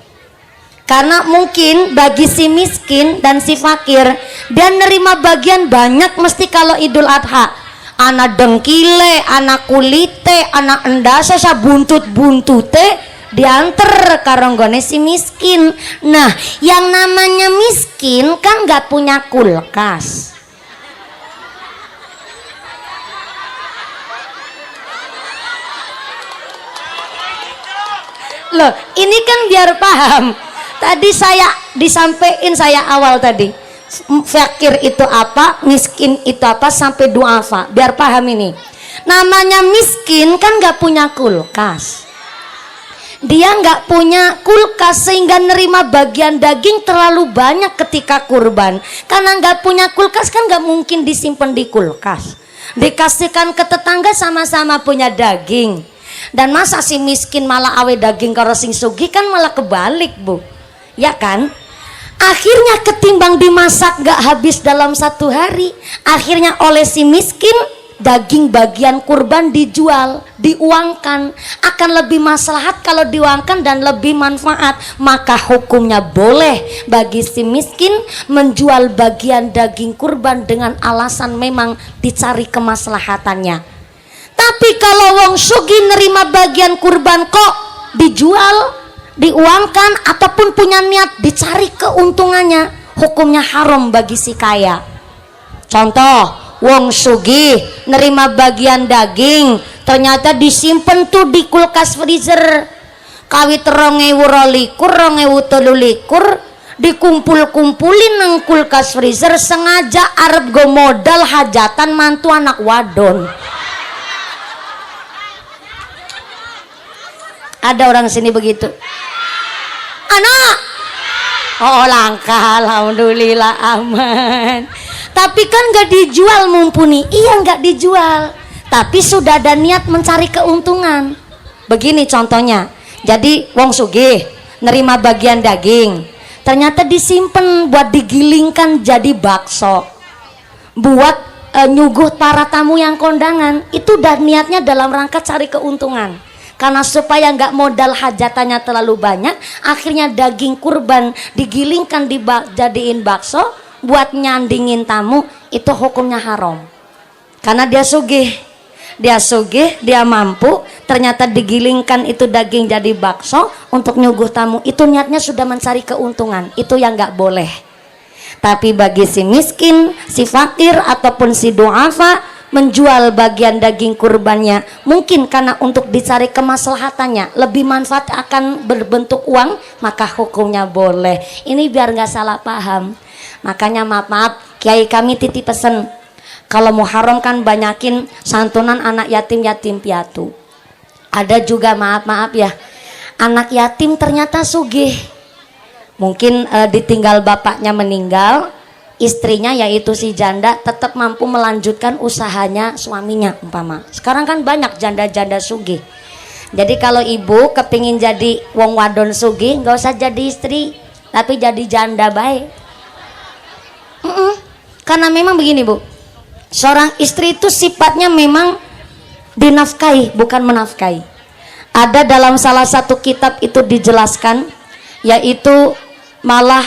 Karena mungkin bagi si miskin dan si fakir dia nerima bagian banyak, mesti kalau Idul Adha anak dengkile, anak kulite, anak endase sa buntut-buntute diantar karonggone si miskin. Nah, yang namanya miskin kan nggak punya kulkas. Loh, ini kan biar paham. Tadi saya disampaikan saya awal tadi. Fakir itu apa, miskin itu apa, sampai duafa. Biar paham ini. Namanya miskin kan nggak punya kulkas. Dia nggak punya kulkas sehingga nerima bagian daging terlalu banyak ketika kurban. Karena nggak punya kulkas kan nggak mungkin disimpan di kulkas. Dikasihkan ke tetangga sama-sama punya daging. Dan masa si miskin malah awe daging karo sing sugih, kan malah kebalik Bu, ya kan? Akhirnya ketimbang dimasak nggak habis dalam 1 hari, akhirnya oleh si miskin daging bagian kurban dijual, diuangkan. Akan lebih maslahat kalau diuangkan dan lebih manfaat. Maka hukumnya boleh bagi si miskin menjual bagian daging kurban dengan alasan memang dicari kemaslahatannya. Tapi kalau wong sugih nerima bagian kurban kok dijual, diuangkan, ataupun punya niat dicari keuntungannya, hukumnya haram bagi si kaya. Contoh, wong sugih nerima bagian daging ternyata disimpen tuh di kulkas freezer kawit 2022 2023 dikumpul-kumpulin nang kulkas freezer sengaja arep go modal hajatan mantu anak wadon. Ada orang sini begitu? Anak? Oh langka, alhamdulillah aman. Tapi kan gak dijual mumpuni. Iya gak dijual, tapi sudah ada niat mencari keuntungan. Begini contohnya, jadi wong sugih nerima bagian daging ternyata disimpan buat digilingkan jadi bakso, buat nyuguh para tamu yang kondangan. Itu udah niatnya dalam rangka cari keuntungan. Karena supaya nggak modal hajatannya terlalu banyak, akhirnya daging kurban digilingkan dijadiin bakso buat nyandingin tamu. Itu hukumnya haram. Karena dia sugih, dia mampu, ternyata digilingkan itu daging jadi bakso untuk nyuguh tamu. Itu niatnya sudah mencari keuntungan. Itu yang nggak boleh. Tapi bagi si miskin, si fakir ataupun si duafa menjual bagian daging kurbannya mungkin karena untuk dicari kemaslahatannya, lebih manfaat akan berbentuk uang, maka hukumnya boleh. Ini biar nggak salah paham. Makanya maaf kiai kami titip pesen, kalau Muharram kan banyakin santunan anak yatim piatu. Ada juga maaf ya, anak yatim ternyata sugih, mungkin ditinggal bapaknya meninggal, istrinya yaitu si janda tetap mampu melanjutkan usahanya suaminya umpama. Sekarang kan banyak janda-janda sugih. Jadi kalau ibu kepingin jadi wong wadon sugih, nggak usah jadi istri, tapi jadi janda baik. Karena memang begini Bu, Seorang istri itu sifatnya memang dinafkahi, bukan menafkahi. Ada dalam salah satu kitab itu dijelaskan, yaitu malah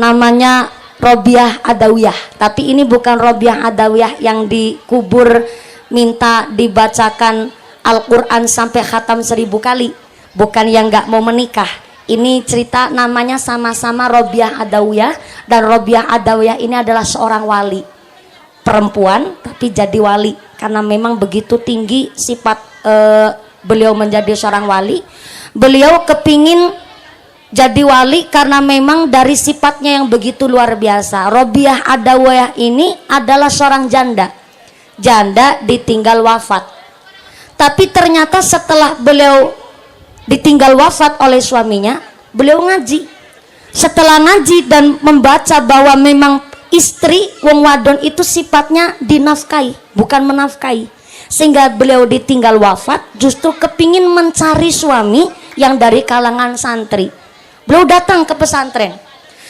namanya Robiah Adawiyah. Tapi ini bukan Robiah Adawiyah yang dikubur minta dibacakan Al-Quran sampai khatam 1000 kali, bukan yang nggak mau menikah. Ini cerita namanya sama-sama Robiah Adawiyah, dan Robiah Adawiyah ini adalah seorang wali perempuan tapi jadi wali karena memang begitu tinggi sifat beliau menjadi seorang wali. Beliau kepingin jadi wali karena memang dari sifatnya yang begitu luar biasa. Robiah Adawiyah ini adalah seorang janda ditinggal wafat, tapi ternyata setelah beliau ditinggal wafat oleh suaminya, beliau ngaji. Setelah ngaji dan membaca bahwa memang istri wong wadon itu sifatnya dinafkahi, bukan menafkahi, sehingga beliau ditinggal wafat justru kepingin mencari suami yang dari kalangan santri. Beliau datang ke pesantren.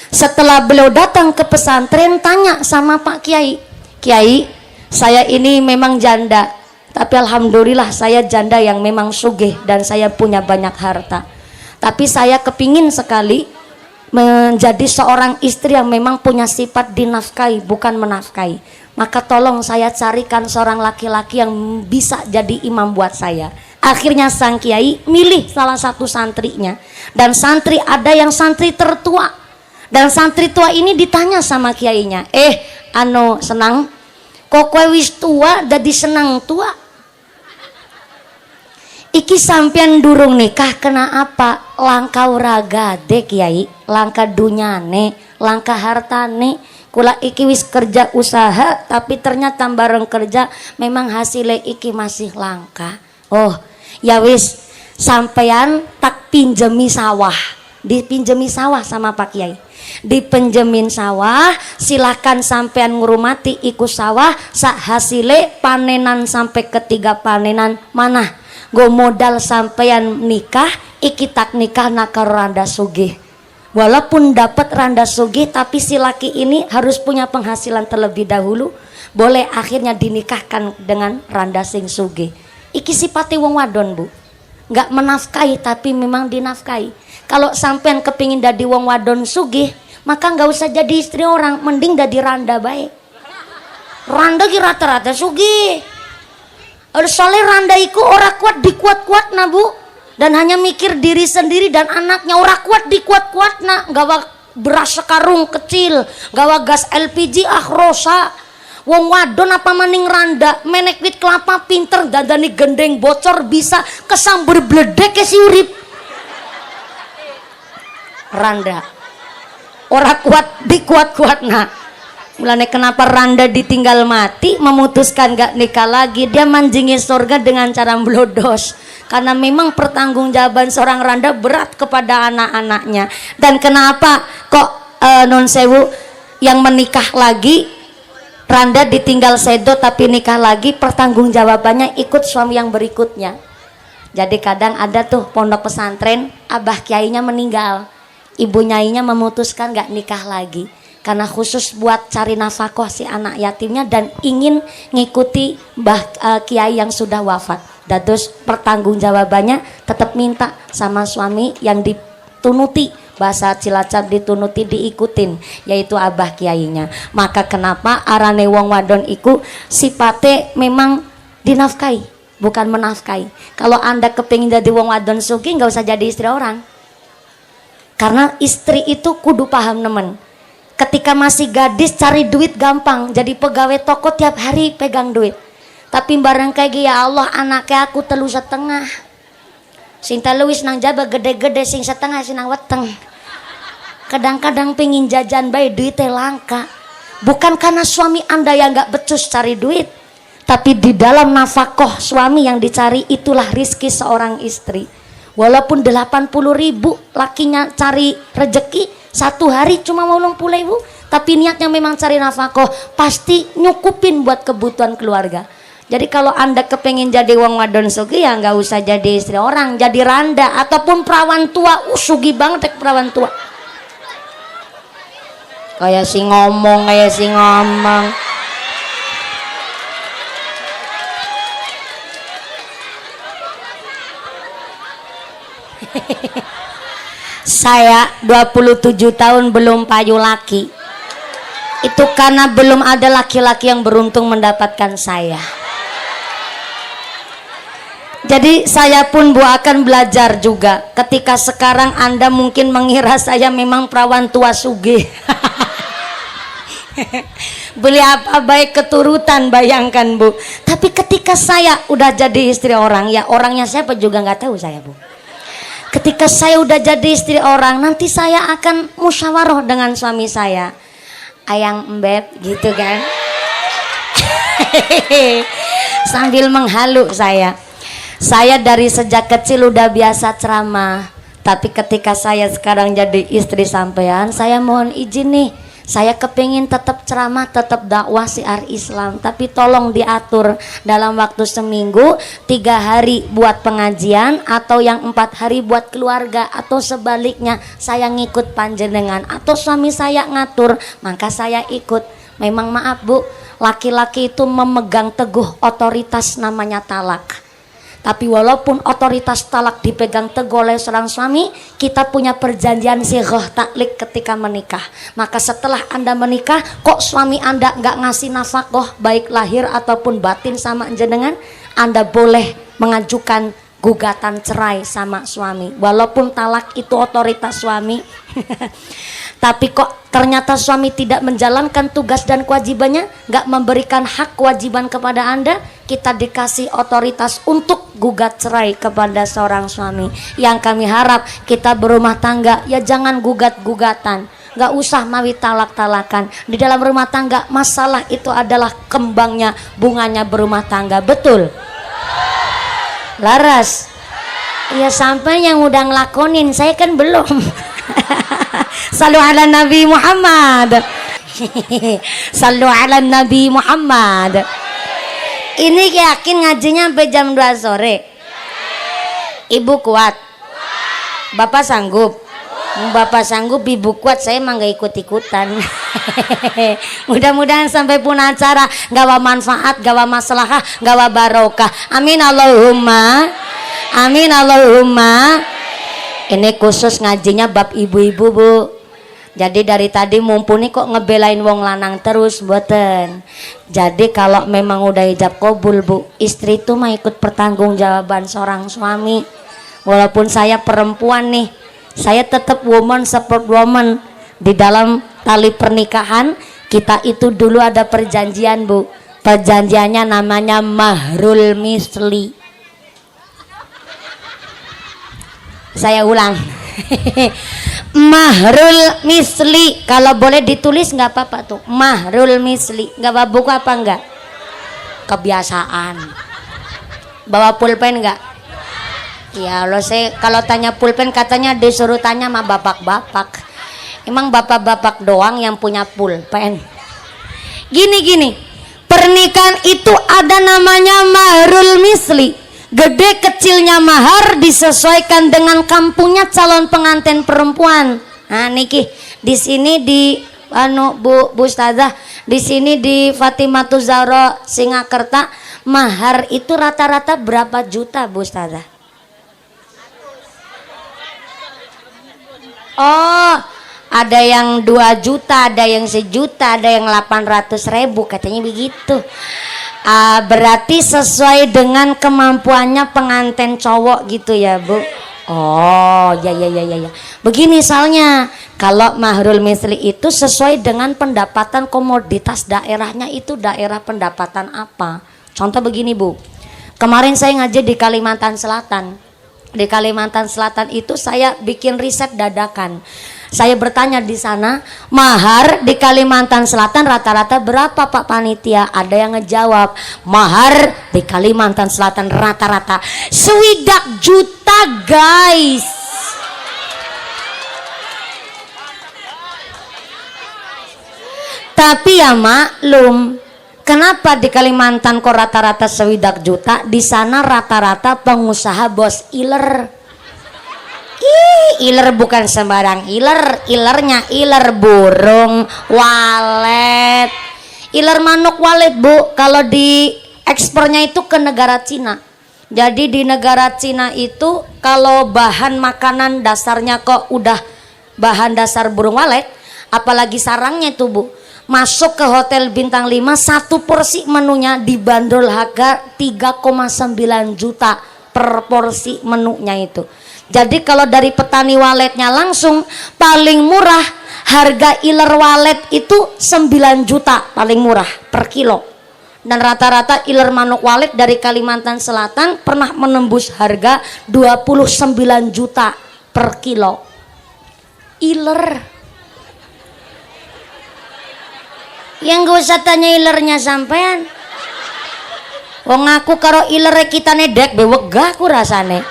Setelah beliau datang ke pesantren, tanya sama Pak Kiai, "Kiai, saya ini memang janda, tapi alhamdulillah saya janda yang memang sugih dan saya punya banyak harta. Tapi saya kepingin sekali menjadi seorang istri yang memang punya sifat dinafkahi, bukan menafkahi. Maka tolong saya carikan seorang laki-laki yang bisa jadi imam buat saya." Akhirnya sang kiai milih salah satu santrinya, dan santri ada yang santri tertua, dan santri tua ini ditanya sama kiainya, senang kok kowe wis tua jadi senang tua? Iki sampean durung nikah kena apa? Langka uraga dek kiai, langka dunyane, langka hartane. Kula iki wis kerja usaha, tapi ternyata bareng kerja memang hasilnya iki masih langka. Oh ya wis, sampean tak pinjemi sawah. Dipinjemi sawah sama Pak Kiai, dipinjemin sawah, silakan sampean ngurumati iku sawah, sak hasile panenan sampai ketiga panenan mana go modal sampean nikah, iki tak nikah nakar randa sugih. Walaupun dapat randa sugih, tapi si laki ini harus punya penghasilan terlebih dahulu, boleh akhirnya dinikahkan dengan randa sing sugih. Iki sipati wong wadon, Bu, nggak menafkahi tapi memang dinafkahi. Kalau sampean kepingin jadi wong wadon sugih, maka nggak usah jadi istri orang, mending jadi randa baik. Randa ki rata-rata sugih. Soalnya randa iku ora kuat dikuat-kuat na, Bu, dan hanya mikir diri sendiri dan anaknya. Ora kuat dikuat-kuat na, gawa beras sekarung kecil, gawa gas LPG rosa. Wong wadon apa maning randa, menek wit kelapa pinter, dandani gendeng bocor bisa kesambur bledek ke si urip. Randa ora kuat dikuat-kuat nah. Mulane kenapa randa ditinggal mati, memutuskan gak nikah lagi, dia manjingi surga dengan cara blodos, karena memang pertanggungjawaban seorang randa berat kepada anak-anaknya. Dan kenapa kok non sewu yang menikah lagi, randa ditinggal sedo tapi nikah lagi, pertanggungjawabannya ikut suami yang berikutnya. Jadi kadang ada tuh pondok pesantren, abah kiainya meninggal, ibu nyainya memutuskan gak nikah lagi karena khusus buat cari nafkah si anak yatimnya dan ingin ngikuti kiai yang sudah wafat. Dan terus pertanggungjawabannya tetap minta sama suami yang ditunuti, bahasa Cilacap ditunuti diikutin, yaitu abah kiainya. Maka kenapa arane wong wadon iku sipate memang dinafkahi, bukan menafkahi. Kalau Anda kepingin jadi wong wadon sugih, nggak usah jadi istri orang. Karena istri itu kudu paham nemen. Ketika masih gadis cari duit gampang, jadi pegawai toko tiap hari pegang duit. Tapi bareng kayak ya Allah, anaknya aku 3,5. Sing telu wis nang jaba gede-gede, sing setengah sing nang weteng. Kadang-kadang pengin jajan bae duitnya langka. Bukan karena suami Anda yang gak becus cari duit, tapi di dalam nafkah suami yang dicari itulah rizki seorang istri. Walaupun 80.000 lakinya cari rejeki, satu hari cuma mau 80.000, tapi niatnya memang cari nafkah, pasti nyukupin buat kebutuhan keluarga. Jadi kalau Anda kepengen jadi wong wadon sugih, ya nggak usah jadi istri orang, jadi randa ataupun perawan tua. Sugih banget perawan tua. Kayak si ngomong. Saya 27 tahun belum payu laki. Itu karena belum ada laki-laki yang beruntung mendapatkan saya. Jadi saya pun Bu akan belajar juga. Ketika sekarang Anda mungkin mengira saya memang perawan tua sugih. Beli apa baik keturutan, bayangkan Bu. Tapi ketika saya udah jadi istri orang, ya orangnya siapa juga nggak tahu saya Bu. Ketika saya udah jadi istri orang, nanti saya akan musyawarah dengan suami saya. Ayang embeb gitu kan. Sambil menghalu saya. Saya dari sejak kecil udah biasa ceramah. Tapi ketika saya sekarang jadi istri sampean, saya mohon izin nih. Saya kepingin tetap ceramah, tetap dakwah syiar Islam, tapi tolong diatur dalam waktu seminggu 3 hari buat pengajian, atau yang 4 hari buat keluarga, atau sebaliknya saya ngikut panjenengan, atau suami saya ngatur maka saya ikut. Memang maaf Bu, laki-laki itu memegang teguh otoritas namanya talak. Tapi walaupun otoritas talak dipegang teguh oleh seorang suami, kita punya perjanjian sighah taklik ketika menikah. Maka setelah Anda menikah, kok suami Anda nggak ngasih nafkah baik lahir ataupun batin sama jenengan, Anda boleh mengajukan gugatan cerai sama suami. Walaupun talak itu otoritas suami. Tapi kok ternyata suami tidak menjalankan tugas dan kewajibannya, nggak memberikan hak kewajiban kepada Anda, kita dikasih otoritas untuk gugat cerai kepada seorang suami. Yang kami harap kita berumah tangga ya jangan gugat-gugatan, nggak usah mawi talak-talakan. Di dalam rumah tangga masalah itu adalah kembangnya, bunganya berumah tangga. Betul? Laras? Ya sampai yang udah ngelakonin, saya kan belum. Sallu ala Nabi Muhammad. Sallu ala Nabi Muhammad. Ini yakin ngajinya sampai jam 2 sore? Ibu kuat? Bapak sanggup? Bapak sanggup, ibu kuat, saya emang gak ikut-ikutan. Mudah-mudahan sampai pun acara gawa manfaat, gawa maslahah, gawa barokah. Amin Allahumma. Amin Allahumma. Ini khusus ngajinya bab ibu-ibu Bu. Jadi dari tadi mumpuni kok ngebelain wong lanang terus, mboten. Jadi kalau memang udah ijab kabul Bu, istri itu mah ikut pertanggungjawaban seorang suami. Walaupun saya perempuan nih, saya tetap woman support woman. Di dalam tali pernikahan kita itu dulu ada perjanjian Bu. Perjanjiannya namanya mahrul misli. Saya ulang. Mahrul misli, kalau boleh ditulis nggak apa-apa tuh. Mahrul misli, nggak bawa buku apa enggak? Kebiasaan. Bawa pulpen nggak? Ya lo saya kalau tanya pulpen katanya disuruh tanya sama bapak-bapak. Emang bapak-bapak doang yang punya pulpen? Gini, pernikahan itu ada namanya mahrul misli. Gede kecilnya mahar disesuaikan dengan kampungnya calon pengantin perempuan. Nah niki di sini di Bu Ustazah, di sini di Fatimahuz Zahra Singakerta, mahar itu rata-rata berapa juta Bu Ustazah? Oh, ada yang 2 juta, ada yang 1 juta, ada yang 800.000 katanya begitu. Berarti sesuai dengan kemampuannya pengantin cowok gitu ya Bu. Oh ya. Begini soalnya, kalau mahrul misli itu sesuai dengan pendapatan komoditas daerahnya, itu daerah pendapatan apa. Contoh begini Bu, kemarin saya ngaji di Kalimantan Selatan. Di Kalimantan Selatan itu saya bikin riset dadakan. Saya bertanya di sana, mahar di Kalimantan Selatan rata-rata berapa Pak Panitia? Ada yang ngejawab, mahar di Kalimantan Selatan rata-rata 20 juta guys. Tapi ya maklum, kenapa di Kalimantan kok rata-rata 20 juta? Di sana rata-rata pengusaha bos iler. Iler bukan sembarang iler, ilernya iler burung walet, iler manuk walet Bu. Kalau di ekspornya itu ke negara Cina. Jadi di negara Cina itu kalau bahan makanan dasarnya kok udah bahan dasar burung walet, apalagi sarangnya itu Bu, masuk ke hotel bintang 5 satu porsi menunya dibanderol harga 3,9 juta per porsi menunya itu. Jadi kalau dari petani waletnya langsung paling murah harga iler walet itu 9 juta paling murah per kilo. Dan rata-rata iler manuk walet dari Kalimantan Selatan pernah menembus harga 29 juta per kilo. Iler. Yang gak usah tanya ilernya sampean. Wong aku karo iler kita nedek bewegah ku rasane.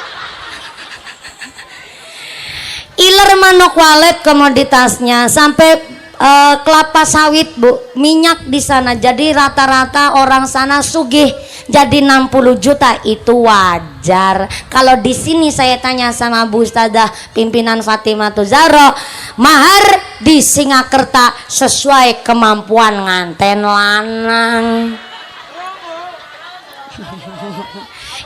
Iler manuk walet komoditasnya sampai kelapa sawit Bu, minyak di sana. Jadi rata-rata orang sana sugih jadi 60 juta itu wajar. Kalau di sini saya tanya sama Bu Ustadzah pimpinan Fatimatu Zahra, mahar di Singakerta sesuai kemampuan nganten lanang.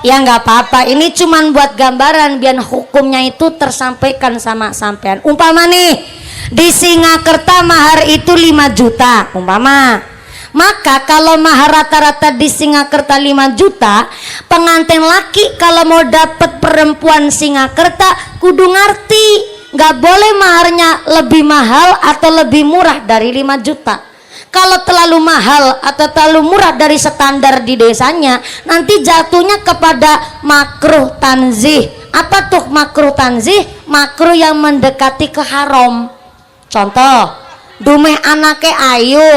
Ya nggak apa-apa, ini cuman buat gambaran biar hukumnya itu tersampaikan sama sampean. Umpama nih di Singakerta mahar itu 5 juta umpama, maka kalau mahar rata-rata di Singakerta 5 juta, pengantin laki kalau mau dapet perempuan Singakerta kudu ngerti nggak boleh maharnya lebih mahal atau lebih murah dari 5 juta. Kalau terlalu mahal atau terlalu murah dari standar di desanya, nanti jatuhnya kepada makruh tanzih. Apa tuh makruh tanzih? Makruh yang mendekati ke haram. Contoh, dumeh anake ayu,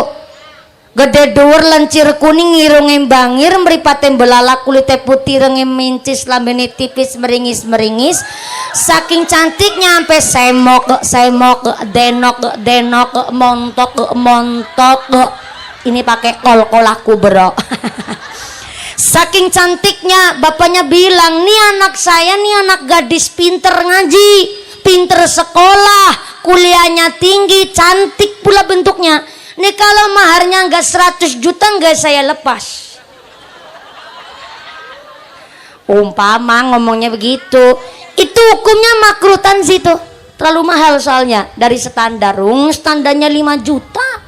gede dhuwur lencir kuning irunge bangir mripate belalak kulite putih renge mincis lambene tipis meringis-meringis, saking cantiknya sampai semok denok montok ini pakai kol aku bro. Saking cantiknya bapaknya bilang, nih anak saya nih anak gadis pinter ngaji, pinter sekolah, kuliahnya tinggi, cantik pula bentuknya. Nih kalau maharnya enggak 100 juta enggak saya lepas. Umpama ngomongnya begitu, itu hukumnya makruh tanzih tuh. Terlalu mahal soalnya dari standar. Standarnya 5 juta.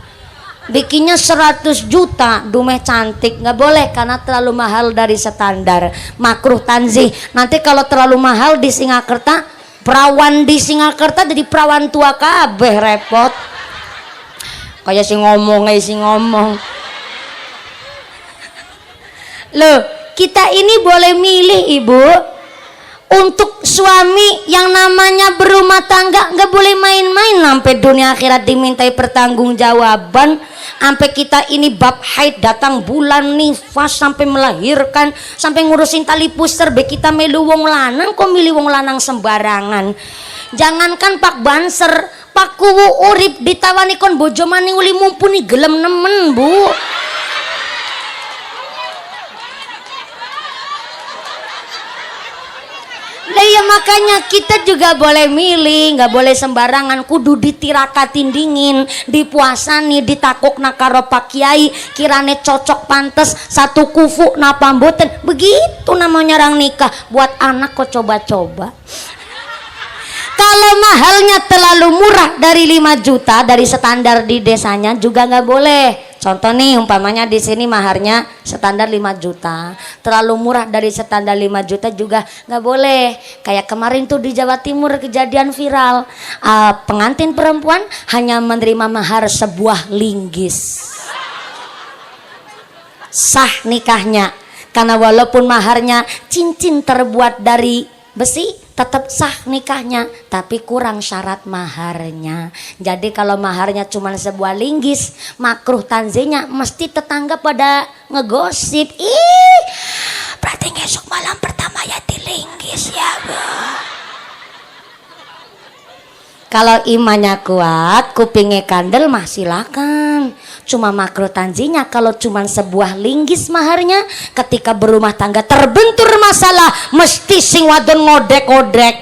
Bikinnya 100 juta, dumeh cantik nggak boleh karena terlalu mahal dari standar. Makruh tanzih. Nanti kalau terlalu mahal di Singakerta, perawan di Singakerta jadi perawan tua kabeh repot. Kayak si ngomong. Loh, kita ini boleh milih Ibu. Untuk suami yang namanya berumah tangga nggak boleh main-main sampai dunia akhirat dimintai pertanggungjawaban. Sampai kita ini bab haid datang bulan nifas sampai melahirkan, sampai ngurusin tali pusar be kita melu wong lanang, kok milih wong lanang sembarangan. Jangankan Pak Banser, Pak Kuwu urip ditawani kon bojo maning uli mumpuni gelem nemen Bu. Lah ya makanya kita juga boleh milih, nggak boleh sembarangan, kudu ditirakatin dingin, dipuasani, ditakokna karo Pak Kiai, kirane cocok pantes satu kufu napa mboten. Begitu namanya orang nikah, buat anak kok coba-coba. Kalau mahalnya terlalu murah dari 5 juta dari standar di desanya juga nggak boleh. Contoh nih umpamanya di sini maharnya standar 5 juta. Terlalu murah dari standar 5 juta juga nggak boleh. Kayak kemarin tuh di Jawa Timur kejadian viral. Pengantin perempuan hanya menerima mahar sebuah linggis. Sah nikahnya. Karena walaupun maharnya cincin terbuat dari besi, tetap sah nikahnya, tapi kurang syarat maharnya. Jadi kalau maharnya cuma sebuah linggis, makruh tanzihnya mesti tetangga pada ngegosip, ih berarti besok malam pertama ya di linggis ya Bu. Kalau imannya kuat, kupingnya kandel mah silakan. Cuma makruh tanzihnya kalau cuma sebuah linggis maharnya, ketika berumah tangga terbentur masalah mesti sing wadon ngodek-ngodek.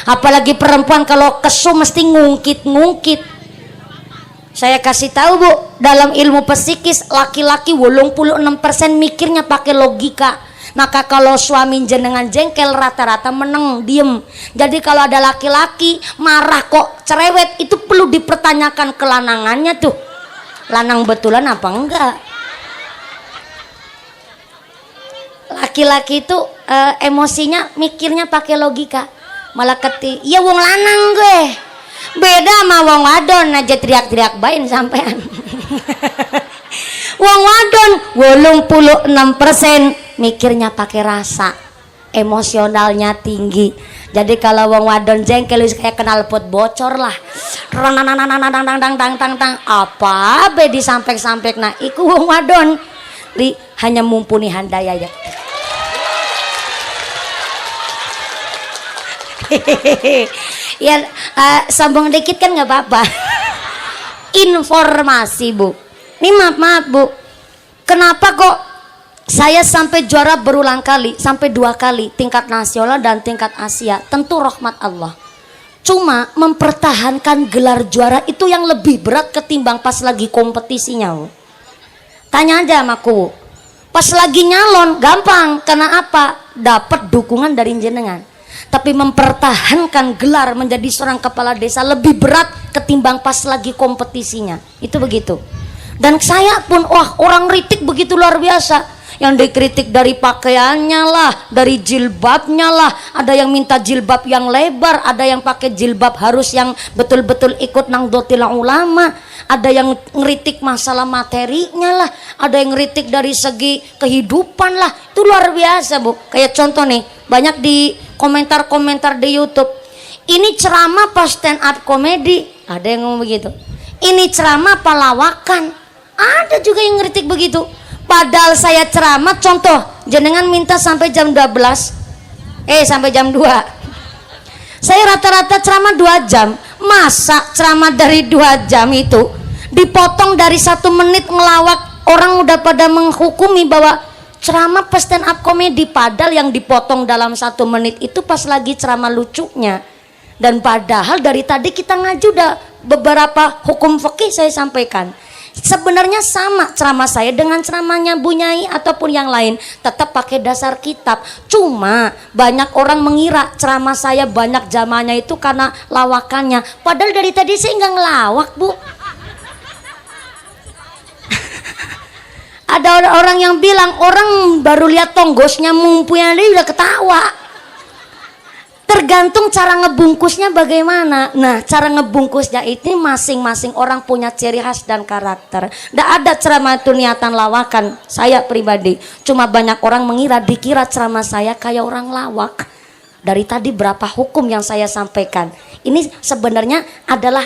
Apalagi perempuan kalau kesu mesti ngungkit-ngungkit. Saya kasih tahu Bu, dalam ilmu psikis laki-laki 86% mikirnya pakai logika. Maka kalau suami jenengan jengkel rata-rata meneng diem. Jadi kalau ada laki-laki marah kok cerewet, itu perlu dipertanyakan kelanangannya tuh, lanang betulan apa enggak. Laki-laki itu emosinya mikirnya pakai logika, malah iya wong lanang gue beda sama wong wadon aja teriak-teriak bain sampean. Wong wadon 86% mikirnya pakai rasa, emosionalnya tinggi. Jadi kalau wong wadon jengkel kayak knalpot bocor lah, apa be disampek-sampek. Nah iku wong wadon hanya mumpuni handaya ya. Ya sambung dikit kan nggak apa-apa. Informasi Bu, ini maaf Bu, kenapa kok saya sampai juara berulang kali, sampai 2 kali tingkat nasional dan tingkat Asia? Tentu rahmat Allah. Cuma mempertahankan gelar juara itu yang lebih berat ketimbang pas lagi kompetisinya Bu. Tanya aja sama aku, pas lagi nyalon gampang, karena apa? Dapat dukungan dari jenengan. Tapi mempertahankan gelar menjadi seorang kepala desa lebih berat ketimbang pas lagi kompetisinya. Itu begitu. Dan saya pun wah orang kritik begitu luar biasa. Yang dikritik dari pakaiannya lah, dari jilbabnya lah. Ada yang minta jilbab yang lebar, ada yang pakai jilbab harus yang betul-betul ikut Nahdlatul Ulama. Ada yang ngeritik masalah materinya lah, ada yang ngeritik dari segi kehidupan lah. Itu luar biasa Bu. Kayak contoh nih, banyak di komentar-komentar di YouTube, ini ceramah pas stand up komedi, ada yang ngomong begitu. Ini ceramah apa lawakan, ada juga yang ngeritik begitu. Padahal saya ceramah, contoh jenengan minta sampai jam 12, sampai jam 2, saya rata-rata ceramah 2 jam. Masa ceramah dari 2 jam itu dipotong dari 1 menit ngelawak, orang udah pada menghukumi bahwa ceramah pas stand up komedi, padahal yang dipotong dalam 1 menit itu pas lagi ceramah lucunya. Dan padahal dari tadi kita ngaji udah beberapa hukum fikih saya sampaikan. Sebenarnya sama ceramah saya dengan ceramahnya Bu Nyai ataupun yang lain, tetap pakai dasar kitab. Cuma banyak orang mengira ceramah saya banyak jamaahnya itu karena lawakannya, padahal dari tadi saya nggak ngelawak Bu. Ada orang yang bilang orang baru lihat tonggosnya mumpunya dia udah ketawa. Tergantung cara ngebungkusnya bagaimana. Nah cara ngebungkusnya ini masing-masing orang punya ciri khas dan karakter. Nggak ada ceramah itu niatan lawakan saya pribadi. Cuma banyak orang mengira dikira ceramah saya kayak orang lawak. Dari tadi berapa hukum yang saya sampaikan, ini sebenarnya adalah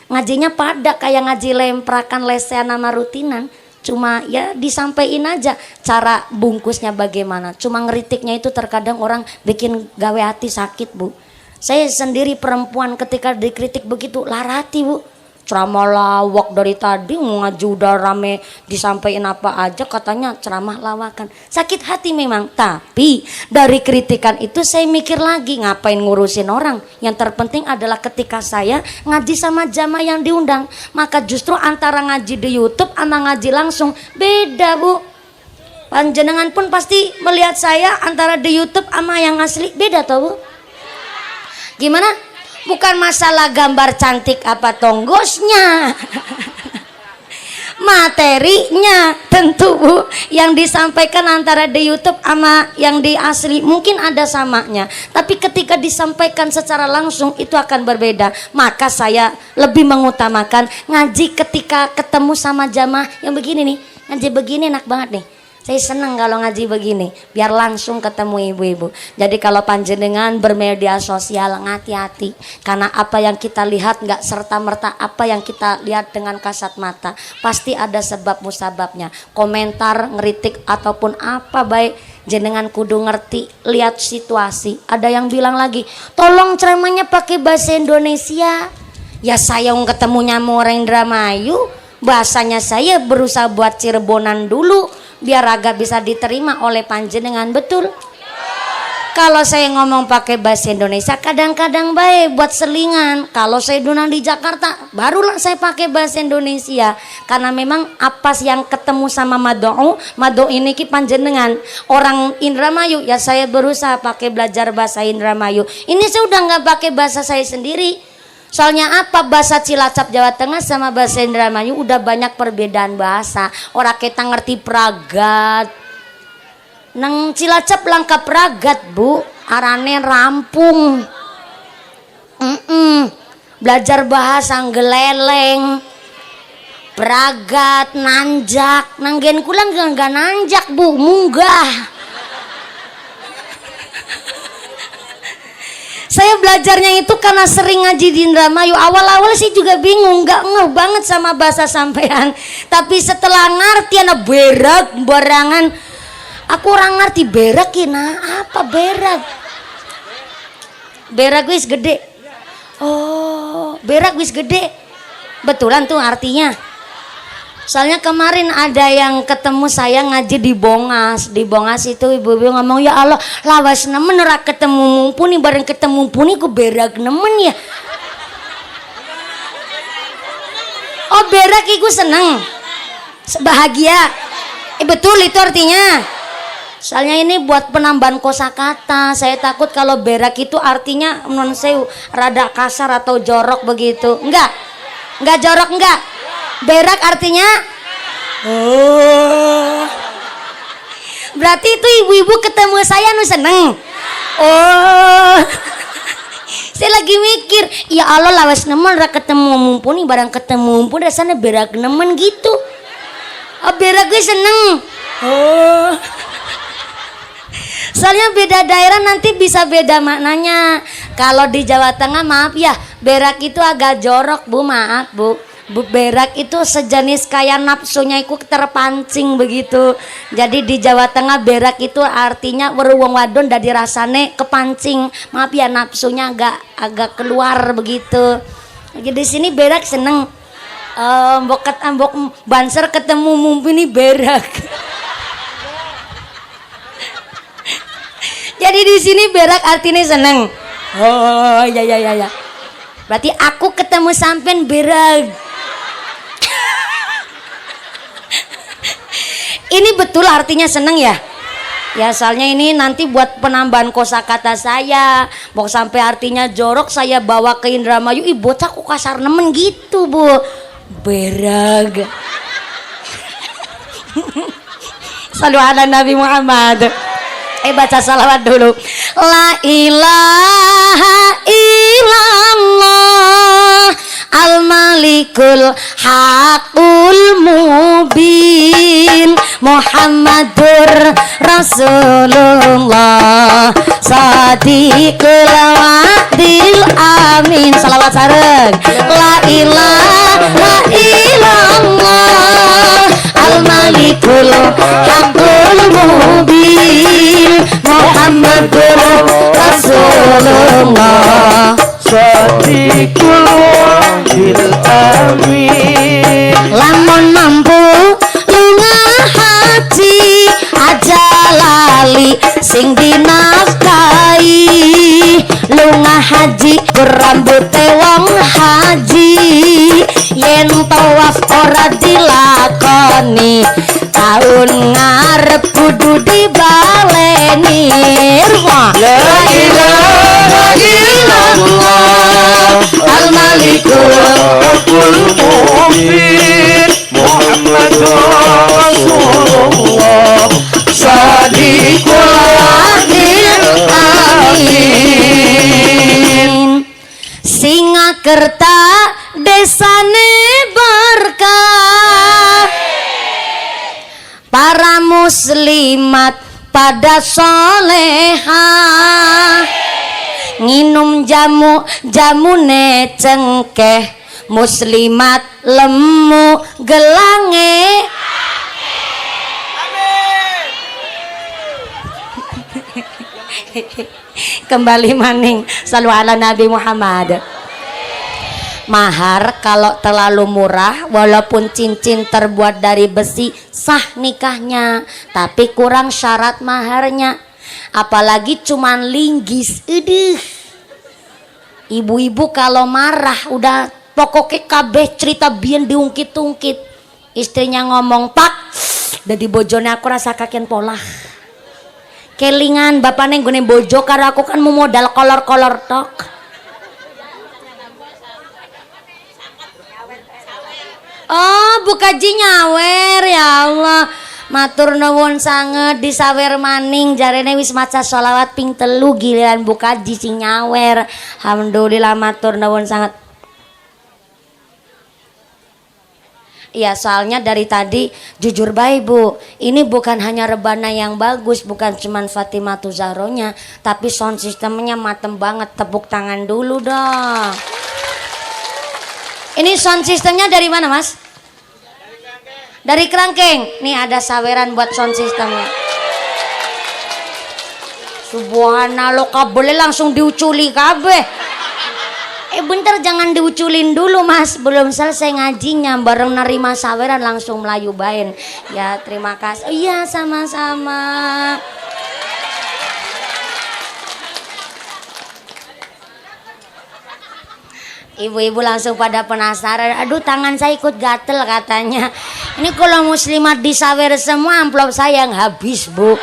ngajinya pada kayak ngaji lemprakan lesehan sama rutinan. Cuma ya disampaikan aja cara bungkusnya bagaimana. Cuma ngeritiknya itu terkadang orang bikin gawe hati sakit Bu. Saya sendiri perempuan ketika dikritik begitu larati Bu. Ceramah lawak dari tadi, ngaji udah rame disampaikan apa aja katanya ceramah lawakan. Sakit hati memang, tapi dari kritikan itu saya mikir lagi ngapain ngurusin orang. Yang terpenting adalah ketika saya ngaji sama jamaah yang diundang, maka justru antara ngaji di YouTube sama ngaji langsung beda Bu. Panjenengan pun pasti melihat saya antara di YouTube sama yang asli beda toh Bu. Gimana? Bukan masalah gambar cantik apa tonggosnya, materinya tentu Bu, yang disampaikan antara di YouTube sama yang di asli mungkin ada samanya, tapi ketika disampaikan secara langsung itu akan berbeda. Maka saya lebih mengutamakan ngaji ketika ketemu sama jamaah yang begini nih. Ngaji begini enak banget nih. Saya senang kalau ngaji begini, biar langsung ketemu ibu-ibu. Jadi kalau panjenengan bermedia sosial hati-hati, karena apa yang kita lihat nggak serta-merta apa yang kita lihat dengan kasat mata. Pasti ada sebab musababnya. Komentar, ngeritik ataupun apa baik, jenengan kudu ngerti, lihat situasi. Ada yang bilang lagi, tolong ceramahnya pakai bahasa Indonesia. Ya saya ketemunya mau orang Indramayu, bahasanya saya berusaha buat Cirebonan dulu biar agak bisa diterima oleh panjenengan, betul? kalau saya ngomong pakai bahasa Indonesia kadang-kadang baik buat selingan. Kalau saya duna di Jakarta barulah saya pakai bahasa Indonesia. Karena memang apa yang ketemu sama Mado ini ki panjenengan orang Indramayu, ya saya berusaha pakai belajar bahasa Indramayu. Ini saya udah nggak pakai bahasa saya sendiri. Soalnya apa, bahasa Cilacap Jawa Tengah sama bahasa Indramayu udah banyak perbedaan bahasa. Orang kita ngerti pragat. Nang Cilacap lengkap ragat bu, arane rampung. Belajar bahasa geleleng, pragat, nanjak. Nanggen kulang gak nanjak bu, munggah. Saya belajarnya itu karena sering ngaji di Indramayu. Awal-awal sih juga bingung, gak ngeh banget sama bahasa sampean. Tapi setelah ngerti anak berak barangan, aku orang ngerti berak ini apa berak? Berak wis gede. Oh, berak wis gede. Betulan tuh artinya. Soalnya kemarin ada yang ketemu saya ngaji di Bongas. Di Bongas itu ibu-ibu ngomong, ya Allah, lawas nemen ora ketemu mumpuni, bareng ketemu mumpuni ku berak nemen ya. Oh, berak iku seneng. Bahagia. Betul itu artinya. Soalnya ini buat penambahan kosakata. Saya takut kalau berak itu artinya non saya rada kasar atau jorok begitu. Enggak jorok enggak. Berak artinya oh. Berarti itu ibu-ibu ketemu saya nu seneng. Oh. Saya lagi mikir, ya Allah lawas nemen ra ketemu mumpuni, barang ketemu mumpuni rasanya berak nemen gitu. Oh, berak gue seneng. Oh. Soalnya beda daerah nanti bisa beda maknanya. Kalau di Jawa Tengah maaf ya, berak itu agak jorok bu, maaf bu. Berak itu sejenis kayak nafsunya itu terpancing begitu. Jadi di Jawa Tengah berak itu artinya weruwong wadon dari rasane kepancing. Maaf ya, nafsunya agak keluar begitu. Jadi di sini berak seneng. Mbok banser ketemu mumpuni berak. Jadi di sini berak artinya seneng. Oh ya. Berarti aku ketemu sampean berak. Ini betul artinya seneng ya? Ya soalnya ini nanti buat penambahan kosakata saya. Mau sampai artinya jorok saya bawa ke Indramayu. Ih bocah kok kasar nemen gitu bu. Berag. Salu ala Nabi Muhammad. Baca salawat dulu. La ilaha illallah al-malikul haqul mubin Muhammadur Rasulullah sadiqul wa'dil amin. Salawat sareng. La ilaha illallah al-malikul haqul mubin Muhammadur Rasulullah sadiqul wa'dil amin. Lamun mampu lunga haji aja lali sing dinafkahi. Lunga haji berambute wong haji, yen tawaf ora dilakoni taun ngarep kudu dibaleni. La ilaha illallah al-malikul haqul mubin Muhammadur Rasulullah sadiqul wa'dil amin. Singakerta desane berkah, para muslimat pada soleha, nginum jamune cengkeh, muslimat lemu gelange. Kembali maning salu ala Nabi Muhammad. Mahar kalau terlalu murah, walaupun cincin terbuat dari besi sah nikahnya, tapi kurang syarat maharnya. Apalagi cuman linggis. Ibu-ibu kalau marah udah pokoknya kabeh cerita biyen diungkit-ungkit. Istrinya ngomong, "Pak, dadi bojone aku rasa kakian pola." Kelingan bapaknya nggone bojo karo aku kan mau modal kolor-kolor tok. Oh, bukaji nyawer ya Allah. Matur nuwun sanget disawer maning jarene wis maca sholawat ping 3 giliran bukaji sing nyawer. Alhamdulillah matur nuwun sanget. Iya, soalnya dari tadi jujur baik Bu, ini bukan hanya rebana yang bagus, bukan cuman Fatimatu Zahronya, tapi sound sistemnya matem banget. Tepuk tangan dulu dong. Ini sound sistemnya dari mana Mas? Dari Kerangkeng. Nih ada saweran buat sound sistemnya. Subhanallah, kabelnya langsung diuculi kabeh. Bentar jangan diuculin dulu Mas, belum selesai ngajinya, bareng nerima saweran langsung melayu bain. Ya terima kasih. Iya sama-sama. Ibu-ibu langsung pada penasaran. Aduh tangan saya ikut gatel katanya. Ini kalau muslimat disawer semua amplop saya yang habis Bu.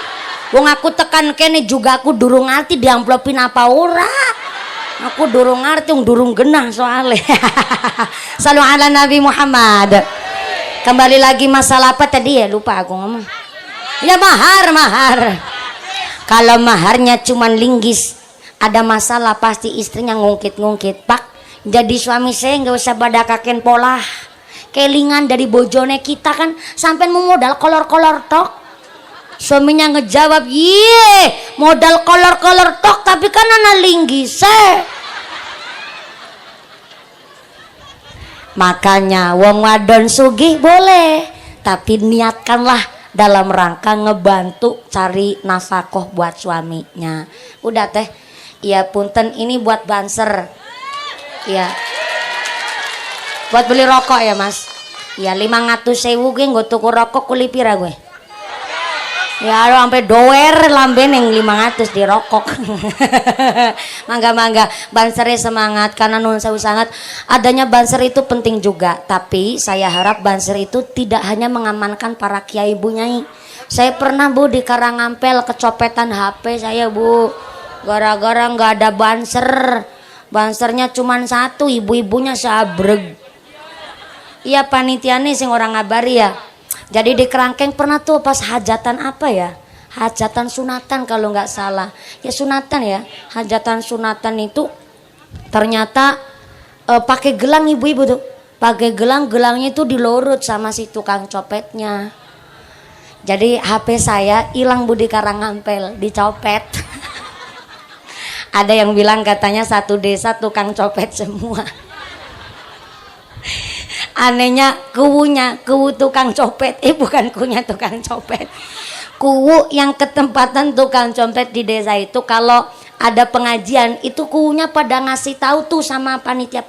Wong aku tekan kene juga aku durung ngerti diamplopin apa ora. Aku durung ngerti, durung genah soalnya. Salam ala Nabi Muhammad. Kembali lagi masalah apa tadi ya, lupa aku ngomong. Ya mahar. Kalau maharnya cuman linggis, ada masalah pasti istrinya ngungkit-ngungkit. Pak, jadi suami saya nggak usah badakaken pola. Kelingan dari bojone kita kan sampai memodal kolor-kolor tok. Suaminya ngejawab, "Ye, modal kolor-kolor tok tapi kan ana linggis." Makanya wong wadon sugih boleh, tapi niatkanlah dalam rangka ngebantu cari nafkah buat suaminya. Udah teh. Iya punten, ini buat banser. Iya. Buat beli rokok ya Mas. Iya 500.000 gue nggo tuku rokok kuli pira gue. Ya lo sampai doer lamben yang 500 di rokok. Mangga bansernya semangat karena nun sewu sangat adanya banser itu penting juga, tapi saya harap banser itu tidak hanya mengamankan para kiai Bu Nyai. Saya pernah Bu di Karangampel kecopetan HP saya Bu, gara-gara nggak ada banser. Bansernya cuma satu, ibu-ibunya sabreg. Iya panitiane sing orang ngabari ya. Jadi di Kerangkeng pernah tuh pas hajatan apa ya? Hajatan sunatan kalau nggak salah. Ya sunatan ya. Hajatan sunatan itu ternyata pakai gelang ibu-ibu tuh. Pakai gelangnya itu dilurut sama si tukang copetnya. Jadi HP saya hilang Bu di Karangampel, dicopet. Ada yang bilang katanya satu desa tukang copet semua. Anehnya kuwu tukang copet, bukan kunya tukang copet. Kuwu yang ketempatan tukang copet di desa itu kalau ada pengajian itu kuwunya pada ngasih tahu tuh sama panitia.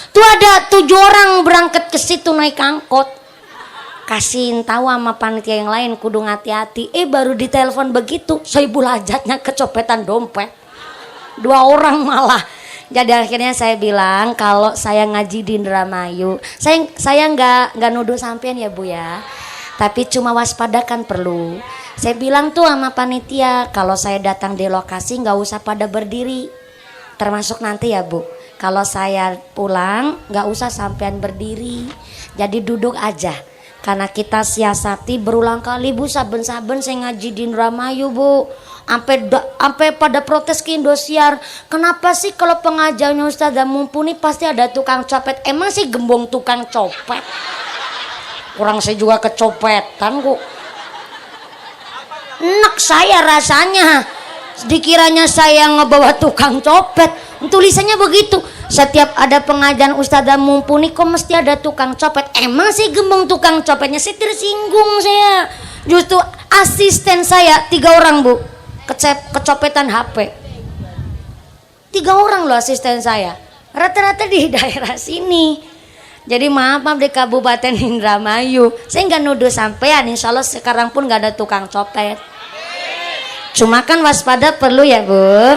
Tuh ada 7 orang berangkat ke situ naik angkot. Kasihin tahu sama panitia yang lain kudu hati-hati. Baru ditelepon begitu, Soibul Hajatnya kecopetan dompet. 2 orang malah. Jadi akhirnya saya bilang kalau saya ngaji di Indramayu, saya nggak nuduh sampean ya Bu ya, tapi cuma waspadakan perlu. Saya bilang tuh sama panitia kalau saya datang di lokasi nggak usah pada berdiri, termasuk nanti ya Bu. Kalau saya pulang nggak usah sampean berdiri, jadi duduk aja. Karena kita siasati berulang kali Bu, saben-saben saya ngaji di Indramayu Bu. Sampai pada protes ke Indosiar. Kenapa sih kalau pengajarnya Ustazah Mumpuni pasti ada tukang copet? Emang sih gembong tukang copet? Kurang saya juga kecopetan kok. Enak saya rasanya. Dikiranya saya ngebawa tukang copet. Tulisannya begitu. Setiap ada pengajian Ustazah Mumpuni kok mesti ada tukang copet. Emang sih gembong tukang copetnya? Saya tersinggung saya. Justru asisten saya 3 orang Bu. Kecopetan HP 3 orang loh asisten saya, rata-rata di daerah sini. Jadi maaf di Kabupaten Indramayu saya nggak nuduh sampean, insya Allah sekarang pun nggak ada tukang copet. Cuma kan waspada perlu ya Bu.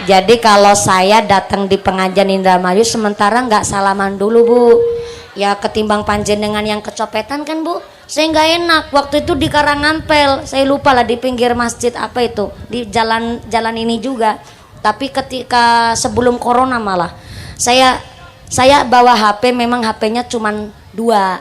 Jadi kalau saya datang di pengajian Indramayu sementara nggak salaman dulu Bu. Ya ketimbang panjenengan yang kecopetan kan Bu. Saya nggak enak. Waktu itu di Karangampel, saya lupa lah di pinggir masjid apa itu, di jalan ini juga. Tapi ketika sebelum corona malah saya bawa HP, memang HP-nya cuman dua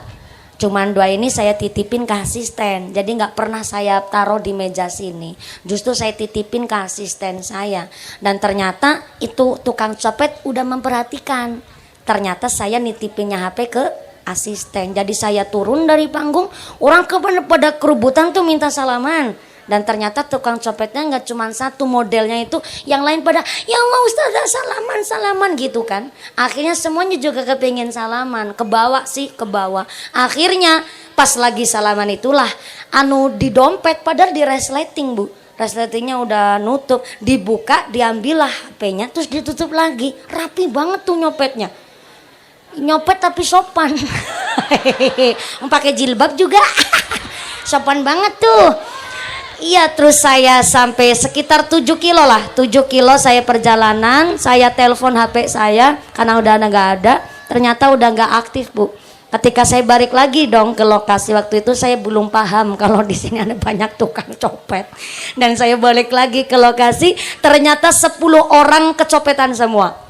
ini saya titipin ke asisten, jadi nggak pernah saya taruh di meja sini, justru saya titipin ke asisten saya. Dan ternyata itu tukang copet udah memperhatikan, ternyata saya nitipinnya HP ke asisten. Jadi saya turun dari panggung, orang pada kerubutan tuh minta salaman. Dan ternyata tukang copetnya nggak cuma satu, modelnya itu yang lain pada ya Allah Ustazah salaman gitu kan. Akhirnya semuanya juga kepingin salaman, kebawa. Akhirnya pas lagi salaman itulah di dompet, padahal di resleting Bu, resletingnya udah nutup, dibuka diambillah HP-nya terus ditutup lagi. Rapi banget tuh nyopetnya, nyopet tapi sopan. Pakai jilbab juga. Sopan banget tuh. Iya, terus saya sampai sekitar 7 kilo lah, 7 kilo saya perjalanan, saya telepon HP saya karena udah nggak ada, ternyata udah nggak aktif Bu. Ketika saya balik lagi dong ke lokasi, waktu itu saya belum paham kalau di sini ada banyak tukang copet, dan saya balik lagi ke lokasi, ternyata 10 orang kecopetan semua.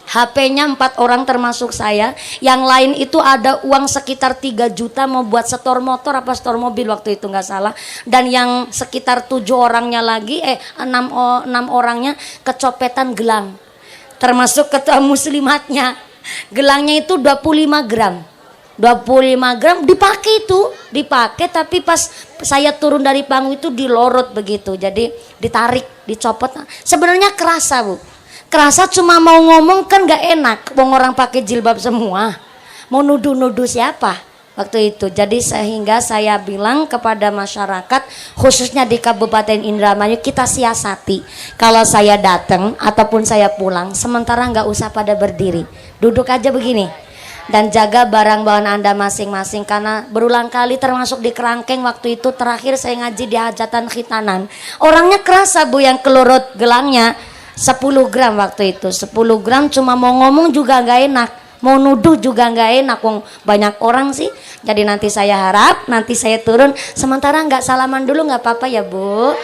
HP-nya 4 orang termasuk saya, yang lain itu ada uang sekitar 3 juta mau buat setor motor apa setor mobil waktu itu nggak salah. Dan yang sekitar 7 orangnya lagi 6 orangnya kecopetan gelang, termasuk ketua muslimatnya. Gelangnya itu 25 gram dipakai, tapi pas saya turun dari panggung itu dilorot begitu, jadi ditarik, dicopot. Sebenarnya kerasa Bu, kerasa, cuma mau ngomong kan gak enak, wong orang pakai jilbab semua, mau nuduh siapa waktu itu. Jadi sehingga saya bilang kepada masyarakat khususnya di Kabupaten Indramayu, kita siasati kalau saya datang ataupun saya pulang, sementara nggak usah pada berdiri, duduk aja begini dan jaga barang bawaan Anda masing-masing. Karena berulang kali termasuk di Kerangkeng, waktu itu terakhir saya ngaji di hajatan khitanan, orangnya kerasa Bu yang kelurut gelangnya 10 gram waktu itu, 10 gram, cuma mau ngomong juga nggak enak, mau nuduh juga nggak enak, wong banyak orang sih. Jadi nanti saya harap nanti saya turun sementara nggak salaman dulu, nggak apa-apa ya Bu.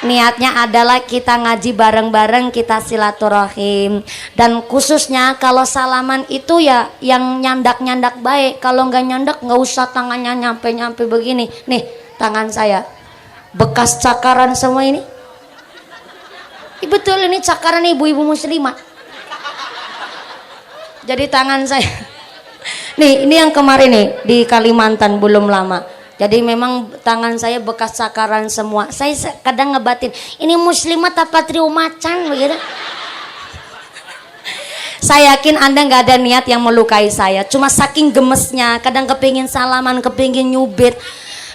Niatnya adalah kita ngaji bareng-bareng, kita silaturahim, dan khususnya kalau salaman itu ya yang nyandak baik, kalau nggak nyandak nggak usah tangannya nyampe begini. Nih tangan saya bekas cakaran semua ini. Betul, ini cakaran ibu-ibu muslimat. Jadi tangan saya nih, ini yang kemarin nih di Kalimantan belum lama. Jadi memang tangan saya bekas cakaran semua. Saya kadang ngebatin, ini muslimat apa trio macan begitu. Saya yakin Anda nggak ada niat yang melukai saya, cuma saking gemesnya kadang kepingin salaman, kepingin nyubit.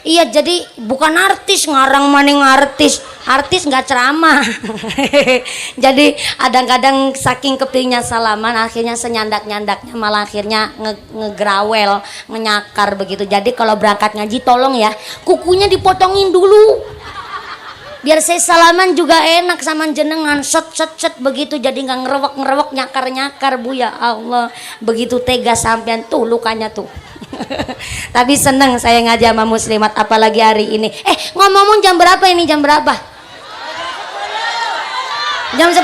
Iya, jadi bukan artis, ngarang maning artis nggak ceramah. Jadi kadang-kadang saking kepingnya salaman, akhirnya senyandak-nyandaknya malah akhirnya ngegrawel, menyakar begitu. Jadi kalau berangkat ngaji tolong ya kukunya dipotongin dulu, biar saya salaman juga enak sama jenengan, set begitu, jadi nggak ngerewek nyakar Bu. Ya Allah, begitu tega sampean tuh lukanya tuh. Tapi seneng saya ngaji sama muslimat, apalagi hari ini. Ngomong-ngomong, jam berapa ini? Jam berapa? Jam 10.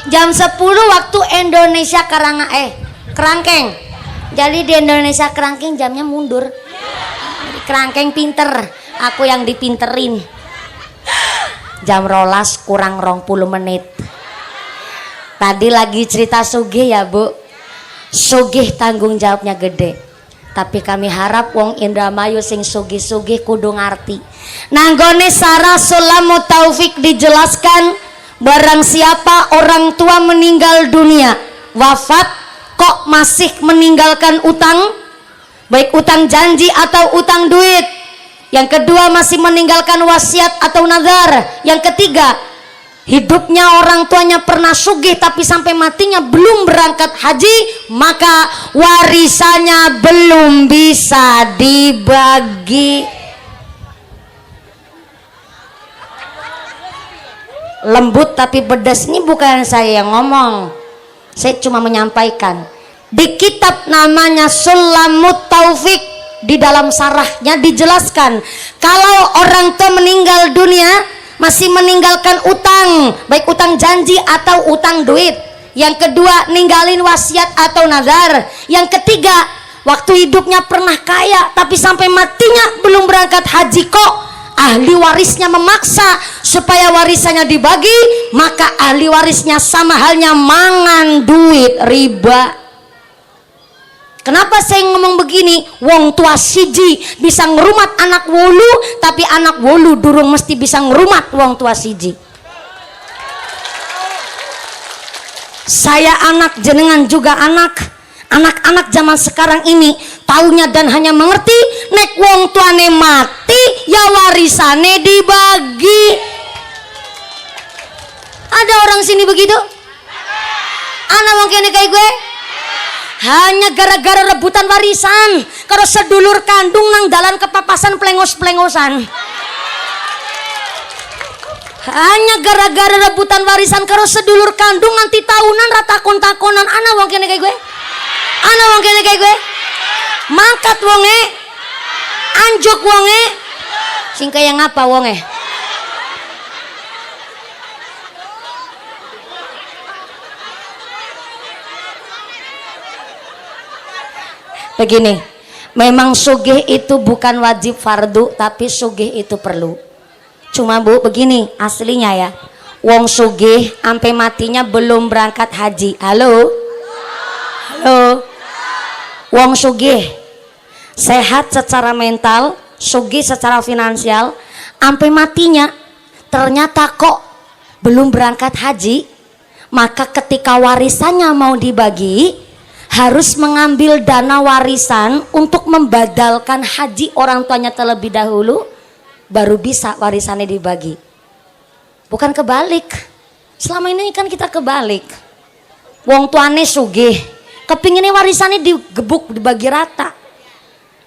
Jam 10 waktu Indonesia Kerangkeng. Jadi di Indonesia Kerangkeng jamnya mundur. Kerangkeng pinter, aku yang dipinterin. Jam 12 kurang 20 menit. Tadi lagi cerita sugih ya Bu. Sugih tanggung jawabnya gede, tapi kami harap wong Indramayu sing sugih-sugih kudu ngarti. Nanggone Sarah Sulamu Taufik dijelaskan, barang siapa orang tua meninggal dunia, wafat, kok masih meninggalkan utang, baik utang janji atau utang duit. Yang kedua masih meninggalkan wasiat atau nazar. Yang ketiga, hidupnya orang tuanya pernah sugih tapi sampai matinya belum berangkat haji, maka warisannya belum bisa dibagi. lembut tapi pedas. Ini bukan saya yang ngomong, saya cuma menyampaikan. Di kitab namanya Sulamut Taufik, di dalam sarahnya dijelaskan kalau orang tua meninggal dunia masih meninggalkan utang, baik utang janji atau utang duit. Yang kedua, ninggalin wasiat atau nazar. Yang ketiga, waktu hidupnya pernah kaya tapi sampai matinya belum berangkat haji, kok ahli warisnya memaksa supaya warisannya dibagi, maka ahli warisnya sama halnya mangan duit riba. Kenapa saya ngomong begini? Wong tua siji bisa ngerumat anak wolu, tapi anak wolu durung mesti bisa ngerumat wong tua siji. Saya anak, jenengan juga anak. Anak-anak zaman sekarang ini taunya dan hanya mengerti nek wong tuane mati ya warisane dibagi. Ada orang sini begitu? Anak wong kene kayak gue? Hanya gara-gara rebutan warisan karo sedulur kandung nang dalan kepapasan plengos-plengosan. Hanya gara-gara rebutan warisan karo sedulur kandung nanti tahunan rata takon-takonan. Ana wong kene kayak gue? Ana wong kene kayak gue? Mangkat wonge, anjuk wonge, sing kaya ngapa wonge? Begini, memang sugih itu bukan wajib fardu, tapi sugih itu perlu. Cuma Bu, begini aslinya ya, wong sugih sampai matinya belum berangkat haji. Halo? Halo? Wong sugih sehat secara mental, sugih secara finansial, sampai matinya ternyata kok belum berangkat haji, maka ketika warisannya mau dibagi harus mengambil dana warisan untuk membadalkan haji orang tuanya terlebih dahulu, baru bisa warisannya dibagi. Bukan kebalik. Selama ini kan kita kebalik. Wong tuane sugih, kepinginnya warisannya digebuk, dibagi rata.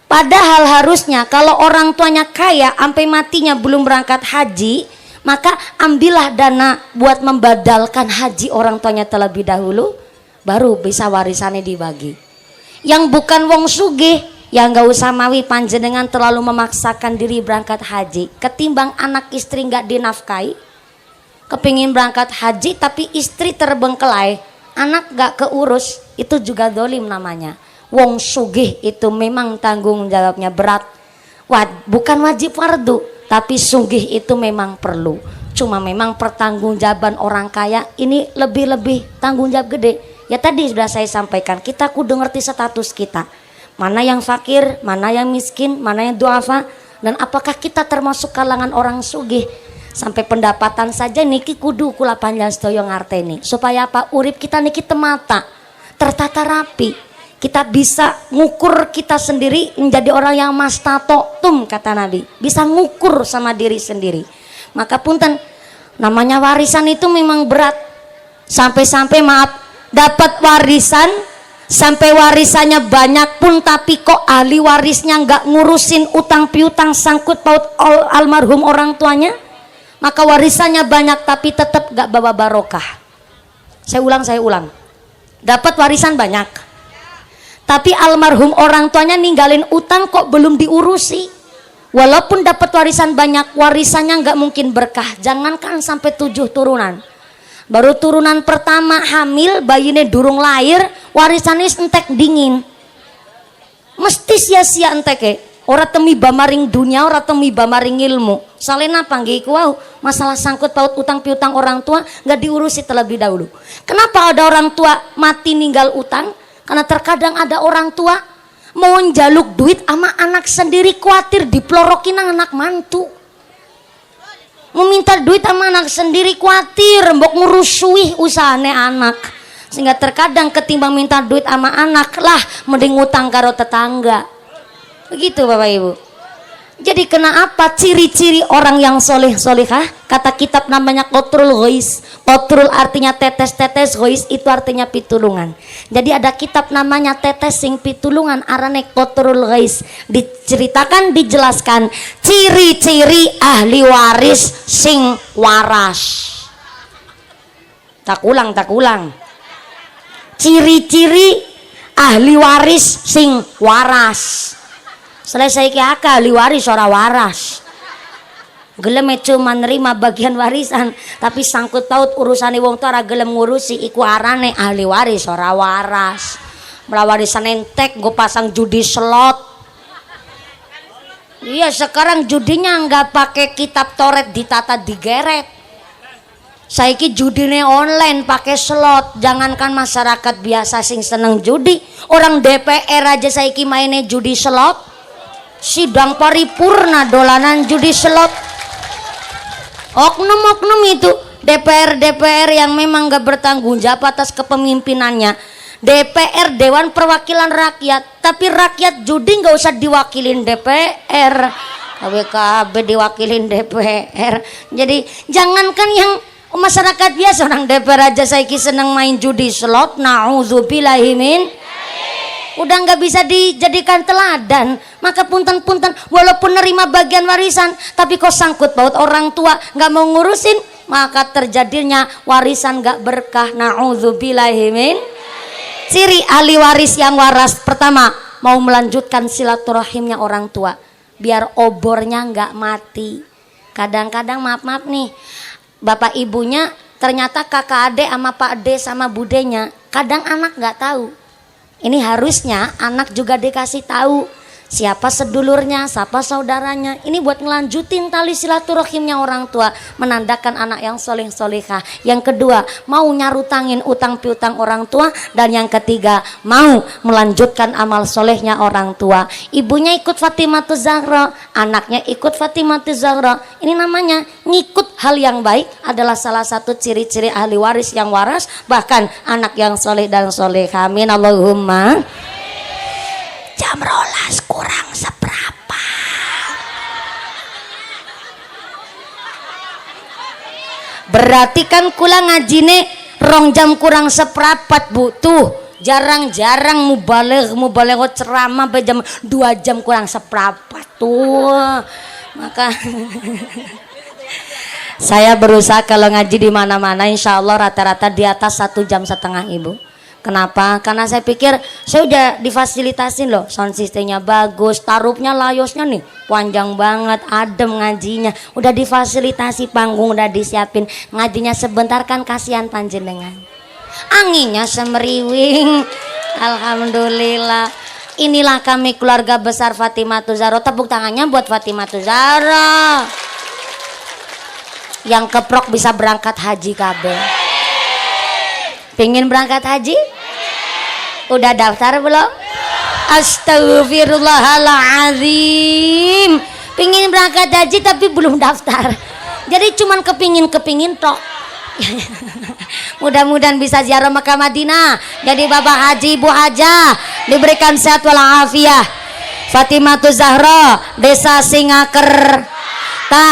Padahal harusnya kalau orang tuanya kaya sampai matinya belum berangkat haji, maka ambillah dana buat membadalkan haji orang tuanya terlebih dahulu, baru bisa warisannya dibagi. Yang bukan wong sugih, ya nggak usah mawi panjenengan terlalu memaksakan diri berangkat haji. Ketimbang anak istri nggak dinafkahi, kepingin berangkat haji tapi istri terbengkelai, anak nggak keurus, itu juga dolim namanya. Wong sugih itu memang tanggung jawabnya berat. Bukan wajib fardu, tapi sugih itu memang perlu. Cuma memang pertanggungjawaban orang kaya ini lebih tanggung jawab gede. Ya tadi sudah saya sampaikan, kita kudu ngerti status kita. Mana yang fakir, mana yang miskin, mana yang duafa, dan apakah kita termasuk kalangan orang sugih. Sampai pendapatan saja niki kudu kula panjang sedaya ngarteni. Supaya apa? Urip kita niki temata, tertata rapi. Kita bisa ngukur kita sendiri menjadi orang yang mastatoktum, kata Nabi. Bisa ngukur sama diri sendiri. Maka punten, namanya warisan itu memang berat. Sampai-sampai maaf, dapat warisan sampai warisannya banyak pun tapi kok ahli warisnya nggak ngurusin utang piutang sangkut paut almarhum orang tuanya, maka warisannya banyak tapi tetap nggak bawa barokah. Saya ulang, dapat warisan banyak tapi almarhum orang tuanya ninggalin utang kok belum diurusi. Walaupun dapat warisan banyak, warisannya nggak mungkin berkah. Jangankan sampai 7 turunan. Baru turunan pertama hamil, bayinya durung lahir, warisannya entek dingin. Mesti sia-sia entek. Ora temi bamaring dunia, ora temi bamaring ilmu. Salena panggih wow, masalah sangkut paut utang piutang orang tua nggak diurusi terlebih dahulu. Kenapa ada orang tua mati ninggal utang? Karena terkadang ada orang tua mau njaluk duit sama anak sendiri, khawatir diplorokin anak mantu. Meminta duit sama anak sendiri, khawatir mbok ngurusui usahane anak. Sehingga terkadang ketimbang minta duit sama anak lah mending utang karo tetangga. Begitu Bapak Ibu. Jadi kenapa ciri-ciri orang yang soleh solehah? Kata kitab namanya Qatrul Ghais. Qatrul artinya tetes-tetes, Ghais itu artinya pitulungan. Jadi ada kitab namanya tetes sing pitulungan, arane Qatrul Ghais. Diceritakan, dijelaskan ciri-ciri ahli waris sing waras. Tak ulang. Ciri-ciri ahli waris sing waras. Selesai ki ahli waris ora waras. Gelem cuma nerima bagian warisan, tapi sangkut paut urusane wong tua ora gelem ngurusi, iku arane ahli waris ora waras. Mula warisan entek gue pasang judi slot. Iya, sekarang judinya nggak pakai kitab Toret ditata digeret. Saiki judine online pakai slot. Jangankan masyarakat biasa sing seneng judi, orang DPR aja saiki mainnya judi slot. Sidang paripurna dolanan judi slot. Oknum-oknum itu DPR yang memang nggak bertanggung jawab atas kepemimpinannya. DPR Dewan Perwakilan Rakyat, tapi rakyat judi nggak usah diwakilin DPR, KBKB diwakilin DPR. Jadi jangankan yang masyarakat biasa, orang DPR aja saiki seneng main judi slot. Nauzubillahi min, udah nggak bisa dijadikan teladan. Maka punten-punten walaupun nerima bagian warisan, tapi kok sangkut paut orang tua nggak mau ngurusin, maka terjadinya warisan nggak berkah. Nauzubillahi min. Ciri ahli waris yang waras pertama, mau melanjutkan silaturahimnya orang tua biar obornya nggak mati. Kadang-kadang maaf nih, bapak ibunya ternyata kakak ade sama pak ade sama budenya, kadang anak nggak tahu. Ini harusnya anak juga dikasih tahu siapa sedulurnya, siapa saudaranya. Ini buat ngelanjutin tali silaturahimnya orang tua, menandakan anak yang soleh solehah. Yang kedua, mau nyarutangin utang piutang orang tua. Dan yang ketiga, mau melanjutkan amal solehnya orang tua. Ibunya ikut Fatimahuz Zahra, anaknya ikut Fatimahuz Zahra. Ini namanya ngikut hal yang baik, adalah salah satu ciri-ciri ahli waris yang waras, bahkan anak yang soleh dan solehah. Amin Allahumma. Jam rolas kurang seberapa. Berarti kan kula ngajine rong jam kurang seprapat butuh. Jarang-jarang mubaligh ceramah sampai jam 2 jam kurang seprapat tuh. Maka saya berusaha kalau ngaji di mana-mana insya Allah rata-rata di atas 1,5 jam ibu. Kenapa? Karena saya pikir saya udah difasilitasin loh, sound sistemnya bagus, tarupnya layosnya nih panjang banget, adem ngajinya, udah difasilitasi, panggung udah disiapin, ngajinya sebentar kan kasihan panjenengan, anginnya semeriwing. Alhamdulillah. Inilah kami keluarga besar Fatimahuz Zahra. Tepuk tangannya buat Fatimahuz Zahra yang keprok bisa berangkat haji kabeh. Pengen berangkat haji? Udah daftar belum? Astagfirullahaladzim. Pengen berangkat haji tapi belum daftar. Jadi cuman kepingin tok. Mudah-mudahan bisa ziarah Mekah Madinah. Jadi bapak haji, ibu hajah diberikan sehat walafiat. Fatimahuz Zahra, Desa Singaker.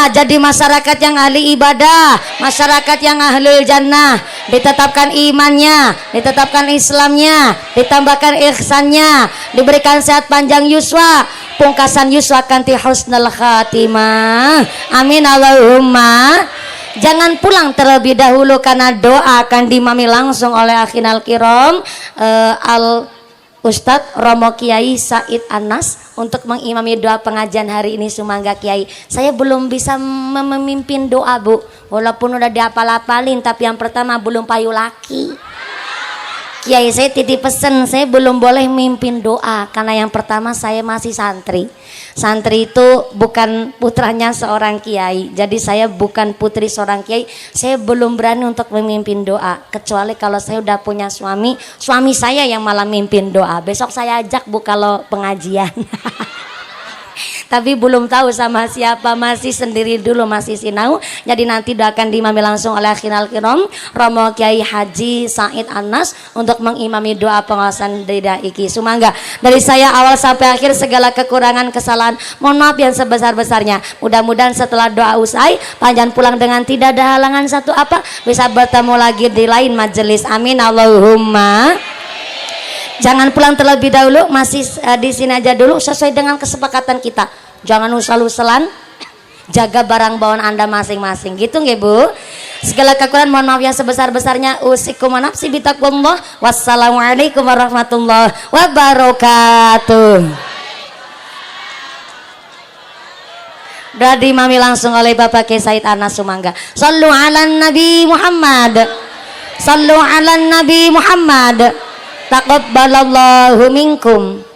Jadi masyarakat yang ahli ibadah, masyarakat yang ahlul jannah, ditetapkan imannya, ditetapkan Islamnya, ditambahkan ihsannya, diberikan sehat panjang yuswa, pungkasan yuswa kanti husnul khatimah. Amin Allahumma. Jangan pulang terlebih dahulu karena doa akan dimami langsung oleh akhinal kiram Ustadz Romo Kiai Said Anas untuk mengimami doa pengajian hari ini. Sumangga Kiai, saya belum bisa memimpin doa bu, walaupun udah dihafal-hafalin, tapi yang pertama belum payu laki. Kiai saya titip pesen, saya belum boleh mimpin doa karena yang pertama saya masih santri. Santri itu bukan putranya seorang kiai, jadi saya bukan putri seorang kiai. Saya belum berani untuk memimpin doa, kecuali kalau saya udah punya suami saya yang malah mimpin doa. Besok saya ajak bu kalau pengajian. Tapi belum tahu sama siapa, masih sendiri dulu, masih sinau. Jadi nanti doakan diimami langsung oleh akhinal kiram Romo Kiai Haji Said Anas untuk mengimami doa pengawasan dari iki. Sumangga dari saya awal sampai akhir segala kekurangan kesalahan mohon maaf yang sebesar-besarnya. Mudah-mudahan setelah doa usai panjang pulang dengan tidak ada halangan satu apa, bisa bertemu lagi di lain majelis. Amin Allahumma. Jangan pulang terlebih dahulu, masih di sini aja dulu sesuai dengan kesepakatan kita. Jangan usal-usalan. jaga barang bawaan Anda masing-masing. Gitu nggih Bu? Segala kekurangan mohon maaf yang sebesar-besarnya. Usikum wa nafsi bitaqwallah. Wassalamualaikum warahmatullahi wabarakatuh. Dari mami langsung oleh Bapak Kiai Said Anas Sumangga. Sallu ala Nabi Muhammad. Sallu ala Nabi Muhammad. Taqabbalallahu minkum